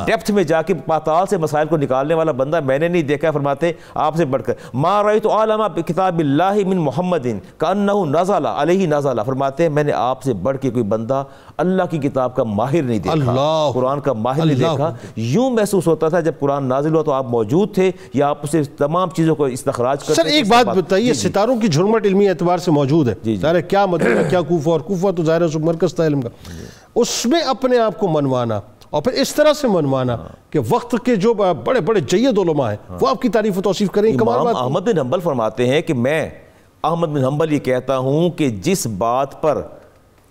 ڈیپتھ میں جا کے پاتال سے مسائل کو نکالنے والا بندہ میں نے نہیں دیکھا، فرماتے آپ سے بڑھ کر ما رأیت اعلم بکتاب اللہ من محمد کأنہ نزل علیہ نزل، فرماتے ہیں میں نے آپ سے بڑھ کے کوئی بندہ اللہ کی کتاب کا ماہر نہیں دیکھا، قرآن کا ماہر نہیں دیکھا، یوں محسوس ہوتا تھا جب قرآن نازل ہوا تو آپ موجود تھے یا آپ اسے تمام چیزوں کو استخراج کرتے۔ سر ایک بات بتائیے، ستاروں کی جھرمٹ علمی اعتبار سے موجود ہے، ظاہر کیا مدینہ کیا کوفہ، اور کوفہ تو ظاہر ہے مرکز تھا علم کا، اس میں اپنے آپ کو منوانا اور پھر اس طرح سے منوانا کہ وقت کے جو بڑے بڑے جید علماء ہیں وہ آپ کی تعریف و توصیف کریں۔ امام احمد بن حنبل فرماتے ہیں کہ میں احمد بن حنبل یہ کہتا ہوں کہ جس بات پر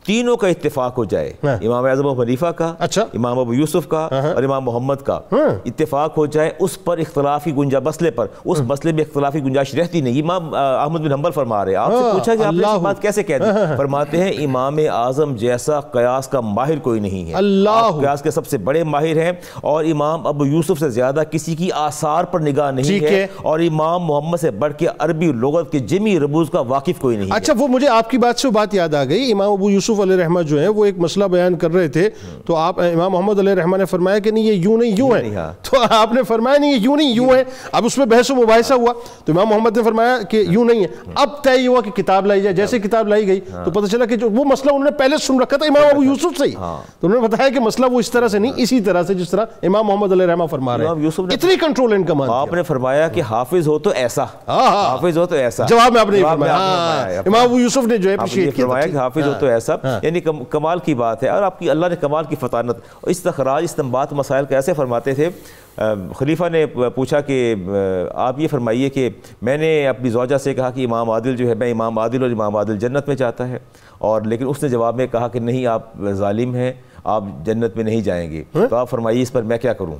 تینوں کا اتفاق ہو جائے، امام اعظم ابو حنیفہ کا، امام ابو یوسف کا اور امام محمد کا اتفاق ہو جائے، اس پر اختلاف کی گنجائش، مسئلے پر اس مسئلے میں اختلاف کی گنجائش رہتی نہیں۔ امام احمد بن حنبل فرما رہے ہیں، آپ سے پوچھا کہ آپ نے اس بات کیسے کہہ دی، فرماتے ہیں امام اعظم جیسا قیاس کا ماہر کوئی نہیں ہے، آپ قیاس کے سب سے بڑے ماہر ہیں، اور امام ابو یوسف سے زیادہ کسی کی آثار پر نگاہ نہیں ہے، اور امام محمد سے بڑھ کے عربی لغت کے جمی رموز کا واقف کوئی نہیں ہے۔ اچھا، وہ مجھے آپ کی بات سے بات یاد آ گئی، امام ابو یوسف علیہ رحمہ جو ہیں وہ ایک مسئلہ بیان کر رہے تھے، تو آپ امام محمد علیہ رحمہ نے فرمایا کہ نہیں یہ یوں نہیں یوں ہے، تو آپ نے فرمایا نہیں یہ یوں نہیں یوں ہے، اب اس میں بحث و مباحثہ ہوا، تو امام محمد نے فرمایا کہ یوں نہیں ہے، اب طے ہوا کہ کتاب لائی جائے، جیسے کتاب لائی گئی تو پتہ چلا کہ جو وہ مسئلہ انہوں نے پہلے سن رکھا تھا امام ابو یوسف سے ہی، تو انہوں نے بتایا کہ مسئلہ وہ اس طرح سے نہیں، اسی طرح سے جس طرح امام محمد علیہ رحمہ فرما رہے ہیں، اتنی کنٹرول ان کا مان۔ آپ نے فرمایا کہ حافظ ہو تو ایسا، حافظ ہو تو ایسا، جواب میں آپ نے فرمایا، امام ابو یوسف نے جو ہے فرمایا کہ حافظ ہو تو ایسا، یعنی کمال کی بات ہے، اور آپ کی اللہ نے کمال کی فطانت اور استخراج استنباط مسائل کا ایسے فرماتے تھے۔ خلیفہ نے پوچھا کہ آپ یہ فرمائیے کہ میں نے اپنی زوجہ سے کہا کہ امام عادل جو ہے، میں امام عادل اور امام عادل جنت میں جاتا ہے، اور لیکن اس نے جواب میں کہا کہ نہیں آپ ظالم ہیں، آپ جنت میں نہیں جائیں گے، تو آپ فرمائیے اس پر میں کیا کروں؟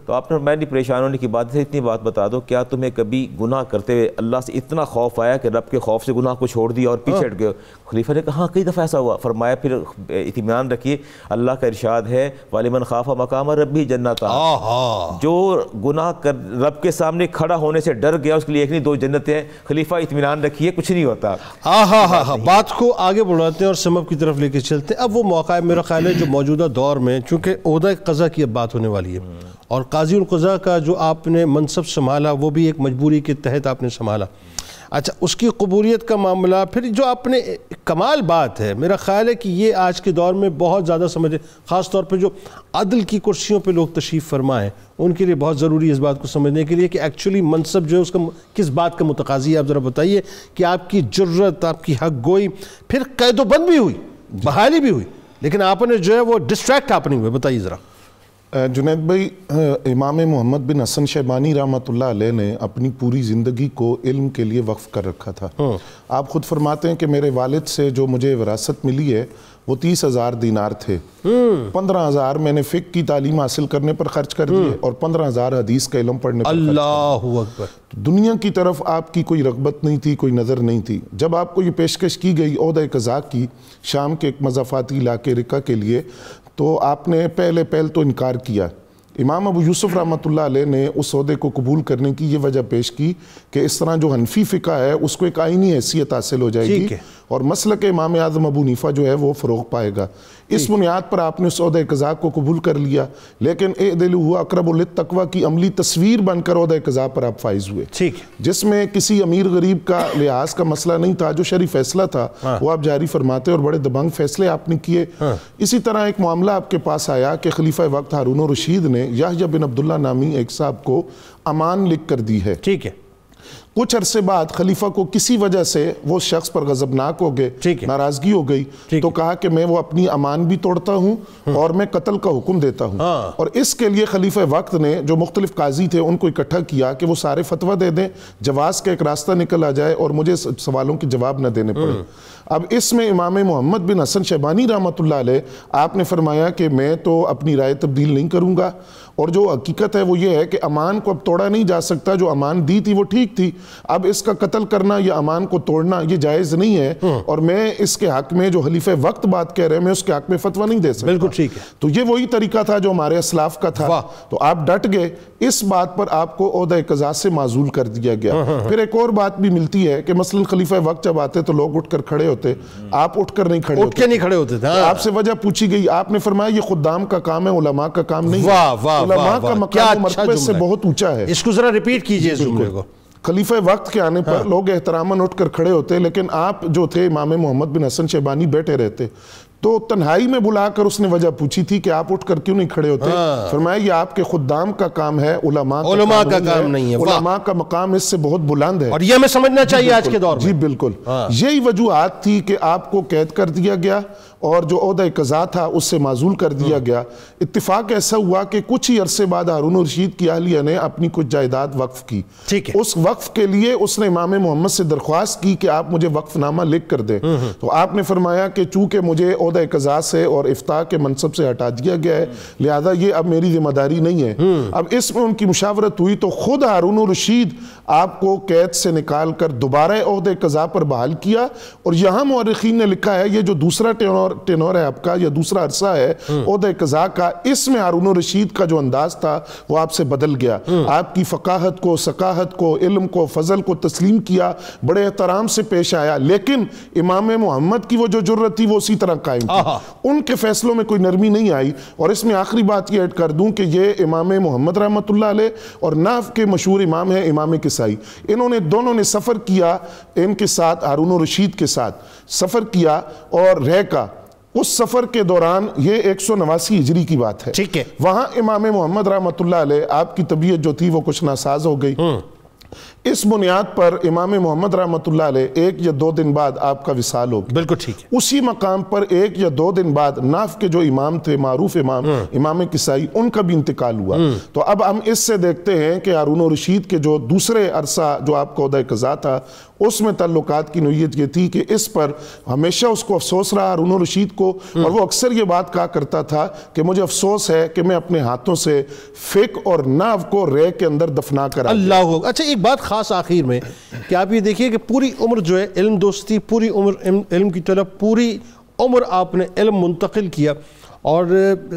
تو آپ نے میں نہیں پریشان ہونے کی بات ہے، اتنی بات بتا دو، کیا تمہیں کبھی گناہ کرتے ہوئے اللہ سے اتنا خوف آیا کہ رب کے خوف سے گناہ کو چھوڑ دیا اور پیچھے ہٹ گئے؟ خلیفہ نے کہا ہاں کئی دفعہ ایسا ہوا۔ فرمایا پھر اطمینان رکھیے، اللہ کا ارشاد ہے وَلِمَنْ خَافَ مَقَامَ رَبِّهِ جَنَّتَانِ، جو گناہ کر رب کے سامنے کھڑا ہونے سے ڈر گیا اس کے لیے ایک نہیں دو جنتیں ہیں۔ خلیفہ اطمینان رکھیے، کچھ نہیں ہوتا۔ بات کو آگے بڑھاتے ہیں اور سبب کی طرف لے کے چلتے ہیں۔ اب وہ موقع ہے میرا خیال ہے جو موجودہ دور میں، چونکہ عہدہ قضا کی اب بات ہونے والی ہے، اور قاضی القضا کا جو آپ نے منصب سنبھالا وہ بھی ایک مجبوری کے تحت آپ نے سنبھالا، اچھا اس کی قبولیت کا معاملہ، پھر جو آپ نے کمال بات ہے، میرا خیال ہے کہ یہ آج کے دور میں بہت زیادہ سمجھے، خاص طور پہ جو عدل کی کرسیوں پہ لوگ تشریف فرما ہیں ان کے لیے بہت ضروری ہے اس بات کو سمجھنے کے لیے کہ ایکچولی منصب جو ہے اس کا کس بات کا متقاضی ہے۔ آپ ذرا بتائیے کہ آپ کی جرت، آپ کی حق گوئی، پھر قید و بند بھی ہوئی، بحالی بھی ہوئی، لیکن آپ نے جو ہے وہ ڈسٹریکٹ آپ نہیں ہوئے، بتائیے ذرا۔ جنید بھائی، امام محمد بن حسن شیبانی رحمۃ اللہ علیہ نے اپنی پوری زندگی کو علم کے لیے وقف کر رکھا تھا۔ آپ خود فرماتے ہیں کہ میرے والد سے جو مجھے وراثت ملی ہے وہ 30,000 دینار تھے، 15,000 میں نے فقہ کی تعلیم حاصل کرنے پر خرچ کر دیے اور 15,000 حدیث کا علم پڑھنے پر خرچ کر دیے۔ اللہ اکبر۔ دنیا کی طرف آپ کی کوئی رغبت نہیں تھی، کوئی نظر نہیں تھی۔ جب آپ کو یہ پیشکش کی گئی عہدہ قضاء کی شام کے ایک مضافاتی علاقے رقہ کے لیے، تو آپ نے پہل تو انکار کیا۔ امام ابو یوسف رحمۃ اللہ علیہ نے اس عہدے کو قبول کرنے کی یہ وجہ پیش کی کہ اس طرح جو حنفی فقہ ہے اس کو ایک آئینی حیثیت حاصل ہو جائے گی اور مسلک امام اعظم ابو حنیفہ جو ہے وہ فروغ پائے گا۔ اس بنیاد پر آپ نے اس عہدہ قضاء کو قبول کر لیا، لیکن اعدلوا ہوا اقرب للتقویٰ کی عملی تصویر بن کر عہدہ قضاء پر آپ فائز ہوئے، جس میں کسی امیر غریب کا لحاظ کا مسئلہ نہیں تھا، جو شرعی فیصلہ تھا وہ آپ جاری فرماتے اور بڑے دبنگ فیصلے آپ نے کیے۔ اسی طرح ایک معاملہ آپ کے پاس آیا کہ خلیفہ وقت ہارون الرشید نے یحییٰ بن عبداللہ نامی ایک صاحب کو امان لکھ کر دی ہے۔ ٹھیک ہے، کچھ عرصے بعد خلیفہ کو کسی وجہ سے وہ شخص پر غضبناک ہو گئے، ناراضگی ہو گئی، تو کہا کہ میں وہ اپنی امان بھی توڑتا ہوں اور میں قتل کا حکم دیتا ہوں۔ اور اس کے لیے خلیفہ وقت نے جو مختلف قاضی تھے ان کو اکٹھا کیا کہ وہ سارے فتویٰ دے دیں، جواز کا ایک راستہ نکل آ جائے اور مجھے سوالوں کے جواب نہ دینے پڑے۔ اب اس میں امام محمد بن حسن شیبانی رحمۃ اللہ علیہ آپ نے فرمایا کہ میں تو اپنی رائے تبدیل نہیں کروں گا، اور جو حقیقت ہے وہ یہ ہے کہ امان کو اب توڑا نہیں جا سکتا، جو امان دی تھی وہ ٹھیک تھی، اب اس کا قتل کرنا یا امان کو توڑنا یہ جائز نہیں ہے، اور میں اس کے حق میں جو خلیفہ وقت بات کہہ رہے ہیں میں اس کے حق میں فتویٰ نہیں دے سکتا۔ بالکل ٹھیک ہے، تو یہ وہی طریقہ تھا جو ہمارے اسلاف کا تھا، تو آپ ڈٹ گئے، اس بات پر آپ کو عہدہ قضاء سے معزول کر دیا گیا۔ پھر ایک اور بات بھی ملتی ہے کہ مثلا خلیفہ وقت جب آتے تو لوگ اٹھ کر کھڑے ہوتے، آپ اٹھ کر نہیں کھڑے ہوتے، آپ سے وجہ پوچھی گئی، آپ نے فرمایا یہ خدام کا کام ہے، علماء کا کام نہیں ہے، علماء کا مقام مرتبے سے بہت اونچا ہے۔ اس کو ذرا ریپیٹ کیجئے اس جملے کو۔ خلیفہ وقت کے آنے پر لوگ احتراماً اٹھ کر کھڑے ہوتے، لیکن آپ جو تھے امام محمد بن حسن شیبانی بیٹھے رہتے، تو تنہائی میں بلا کر اس نے وجہ پوچھی تھی کہ آپ اٹھ کر کیوں نہیں کھڑے ہوتے؟ فرمایا یہ آپ کے خدام کا کام ہے، علماء کا کام نہیں ہے، علماء کا مقام اس سے بہت بلند ہے، اور یہ ہمیں سمجھنا چاہیے آج کے دور میں۔ جی بالکل، یہی وجوہات تھی کہ آپ کو قید کر دیا گیا اور جو عہدہ قضاء تھا اس سے معزول کر دیا گیا۔ اتفاق ایسا ہوا کہ کچھ ہی عرصے بعد ہارون الرشید کی اہلیہ نے اپنی کچھ جائیداد وقف کی، اس وقف کے لیے اس نے امام محمد سے درخواست کی کہ آپ مجھے وقف نامہ لکھ کر دیں، تو آپ نے فرمایا کہ چونکہ مجھے عہدہ قضاء سے اور افتاء کے منصب سے ہٹا دیا گیا ہے لہذا یہ اب میری ذمہ داری نہیں ہے۔ اب اس میں ان کی مشاورت ہوئی تو خود ہارون الرشید آپ کو قید سے نکال کر دوبارہ عہدہ قضاء پر بحال کیا، اور یہاں مورخین نے لکھا ہے یہ جو دوسرا ٹینور ہے آپ کا یا دوسرا عرصہ ہے عہدہ قضاء کا، اس میں ہارون الرشید کا جو انداز تھا وہ آپ سے بدل گیا، آپ کی فقاہت کو، ثقافت کو، علم کو، فضل کو تسلیم کیا، بڑے احترام سے پیش آیا، لیکن امام محمد کی وہ جو جرت تھی وہ اسی طرح قائم تھی، ان کے فیصلوں میں کوئی نرمی نہیں آئی۔ اور اس میں آخری بات یہ ایڈ کر دوں کہ یہ امام محمد رحمۃ اللہ علیہ اور نحو کے مشہور امام ہیں امام کسائی، انہوں نے دونوں نے سفر کیا ان کے ساتھ، ہارون الرشید کے ساتھ سفر کیا اور رہ کا، اس سفر کے دوران یہ 189 ہجری کی بات ہے، وہاں امام محمد رحمۃ اللہ علیہ آپ کی طبیعت جو تھی وہ کچھ ناساز ہو گئی، اس بنیاد پر امام محمد رحمۃ اللہ علیہ 1 یا 2 دن بعد آپ کا وصال ہو گیا۔ بالکل ٹھیک ہے، اسی مقام پر 1 یا 2 دن بعد نحو کے جو امام تھے، معروف امام امام کسائی، ان کا بھی انتقال ہوا۔ تو اب ہم اس سے دیکھتے ہیں کہ ہارون الرشید کے جو دوسرے عرصہ جو آپ کو عہدہ قضاء تھا اس میں تعلقات کی نوعیت یہ تھی کہ اس پر ہمیشہ اس کو افسوس رہا ہارون الرشید کو، اور وہ اکثر یہ بات کہا کرتا تھا کہ مجھے افسوس ہے کہ میں اپنے ہاتھوں سے فقہ اور نحو کو رے کے اندر دفنا کر اللہ۔ اچھا ایک بات خاص آخر میں کہ آپ یہ دیکھیے کہ پوری عمر جو ہے علم دوستی، پوری عمر علم کی طرف، پوری عمر آپ نے علم منتقل کیا، اور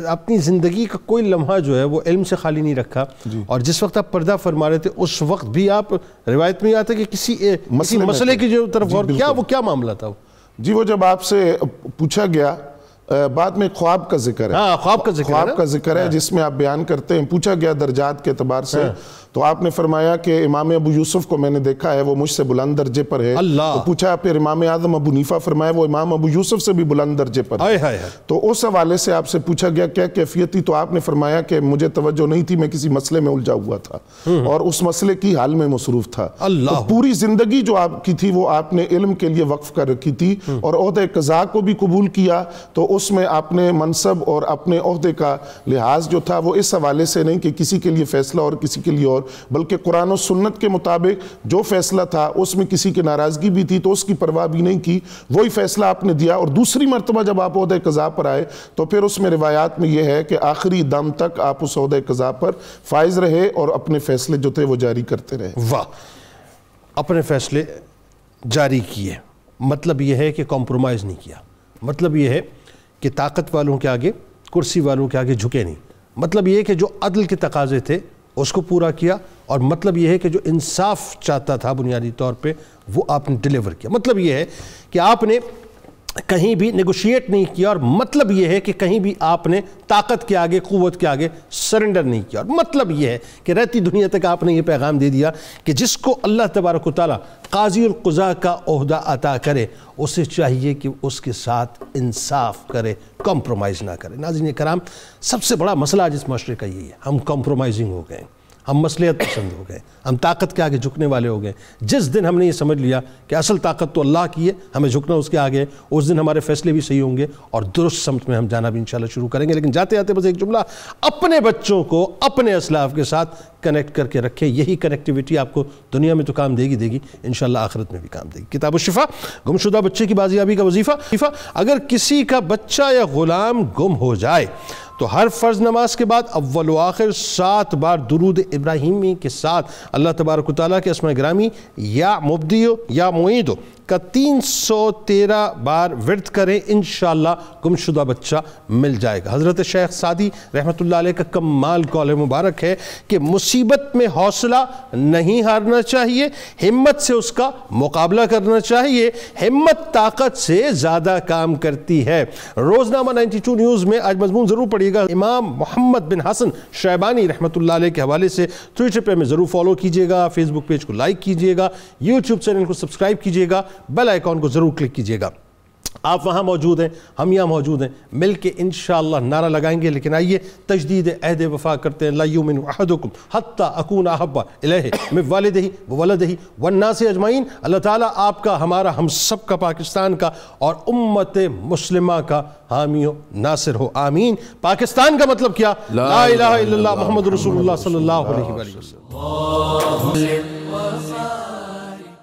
اپنی زندگی کا کوئی لمحہ جو ہے وہ علم سے خالی نہیں رکھا، اور جس وقت آپ پردہ فرما رہے تھے اس وقت بھی آپ روایت میں آتا ہے کہ کسی مسئلے کی جو طرف غور کیا، وہ کیا معاملہ تھا؟ جی وہ جب آپ سے پوچھا گیا، بعد میں خواب کا ذکر ہے، خواب کا ذکر ہے جس میں آپ بیان کرتے ہیں، پوچھا گیا درجات کے اعتبار سے، تو آپ نے فرمایا کہ امام ابو یوسف کو میں نے دیکھا ہے وہ مجھ سے بلند درجے پر ہے. تو پوچھا پھر امام اعظم ابو حنیفہ، فرمایا وہ امام ابو یوسف سے بھی بلند درجے پر ہے. تو اس حوالے سے آپ سے پوچھا گیا کیا کیفیت تھی، تو آپ نے فرمایا کہ مجھے توجہ نہیں تھی، میں کسی مسئلے میں الجھا ہوا تھا اور اس مسئلے کی حال میں مصروف تھا. تو پوری زندگی جو آپ کی تھی وہ آپ نے علم کے لیے وقف کر رکھی تھی اور عہدہ قضاء کو بھی قبول کیا. تو اس میں آپ نے منصب اور اپنے عہدے کا لحاظ جو تھا وہ اس حوالے سے نہیں کہ کسی کے لیے فیصلہ اور کسی کے لیے اور، بلکہ قرآن و سنت کے مطابق جو فیصلہ تھا اس میں کسی کی ناراضگی بھی تھی تو اس کی پرواہ بھی نہیں کی، وہی فیصلہ آپ نے دیا. اور دوسری مرتبہ جب آپ عہدہ قضاء پر آئے تو پھر اس میں روایات میں یہ ہے کہ آخری دم تک آپ اس عہدہ قضاء پر فائز رہے اور اپنے فیصلے جو تھے وہ جاری کرتے رہے. واہ، اپنے فیصلے جاری کیے، مطلب یہ ہے کہ کمپرومائز نہیں کیا، مطلب یہ ہے کہ طاقت والوں کے آگے، کرسی والوں کے آگے جھکے نہیں، مطلب یہ ہے کہ جو عدل کے تقاضے تھے اس کو پورا کیا، اور مطلب یہ ہے کہ جو انصاف چاہتا تھا بنیادی طور پہ وہ آپ نے ڈیلیور کیا. مطلب یہ ہے کہ آپ نے کہیں بھی نیگوشیٹ نہیں کیا، اور مطلب یہ ہے کہ کہیں بھی آپ نے طاقت کے آگے، قوت کے آگے سرنڈر نہیں کیا. اور مطلب یہ ہے کہ رہتی دنیا تک آپ نے یہ پیغام دے دیا کہ جس کو اللہ تبارک و تعالیٰ قاضی القضاء کا عہدہ عطا کرے اسے چاہیے کہ اس کے ساتھ انصاف کرے، کمپرومائز نہ کرے. ناظرین کرام، سب سے بڑا مسئلہ آج اس معاشرے کا یہی ہے، ہم کمپرومائزنگ ہو گئے، ہم مصلحت پسند ہو گئے، ہم طاقت کے آگے جھکنے والے ہو گئے. جس دن ہم نے یہ سمجھ لیا کہ اصل طاقت تو اللہ کی ہے، ہمیں جھکنا اس کے آگے، اس دن ہمارے فیصلے بھی صحیح ہوں گے اور درست سمت میں ہم جانا بھی انشاءاللہ شروع کریں گے. لیکن جاتے جاتے بس ایک جملہ، اپنے بچوں کو اپنے اسلاف کے ساتھ کنیکٹ کر کے رکھے. یہی کنیکٹیویٹی آپ کو دنیا میں تو کام دے گی انشاءاللہ آخرت میں بھی کام دے گی. کتاب الشفا، گمشدہ بچے کی بازیابی کا وظیفہ. اگر کسی کا بچہ یا غلام گم ہو جائے تو ہر فرض نماز کے بعد اول و آخر 7 بار درود ابراہیمی کے ساتھ اللہ تبارک و تعالیٰ کے اسماء گرامی یا مبدیو یا معیدو کا 313 بار ورد کریں، انشاءاللہ گمشدہ بچہ مل جائے گا. حضرت شیخ سعدی رحمۃ اللہ علیہ کا کمال قول مبارک ہے کہ مصیبت میں حوصلہ نہیں ہارنا چاہیے، ہمت سے اس کا مقابلہ کرنا چاہیے. ہمت طاقت سے زیادہ کام کرتی ہے. روزنامہ 92 نیوز میں آج مضمون ضرور پڑھیے گا. امام محمد بن حسن شیبانی رحمۃ اللہ علیہ کے حوالے سے. ٹویٹر پہ ہمیں ضرور فالو کیجیے گا، فیس بک پیج کو لائک کیجیے گا، یوٹیوب چینل کو سبسکرائب کیجیے گا، بیل آئیکن کو ضرور کلک کیجیے گا. آپ وہاں موجود ہیں، ہم یہاں موجود ہیں، مل کے انشاءاللہ نعرہ لگائیں گے. لیکن آئیے تجدید عہد وفا کرتے ہیں. لا یؤمن احدکم حتی اکون احب الیہ من والدہ وولدہ والناس اجمعین. اللہ تعالیٰ آپ کا، ہمارا، ہم سب کا، پاکستان کا اور امت مسلمہ کا حامی و ناصر ہو. آمین. پاکستان کا مطلب کیا؟ لا الہ الا اللہ محمد رسول اللہ صلی اللہ علیہ وسلم.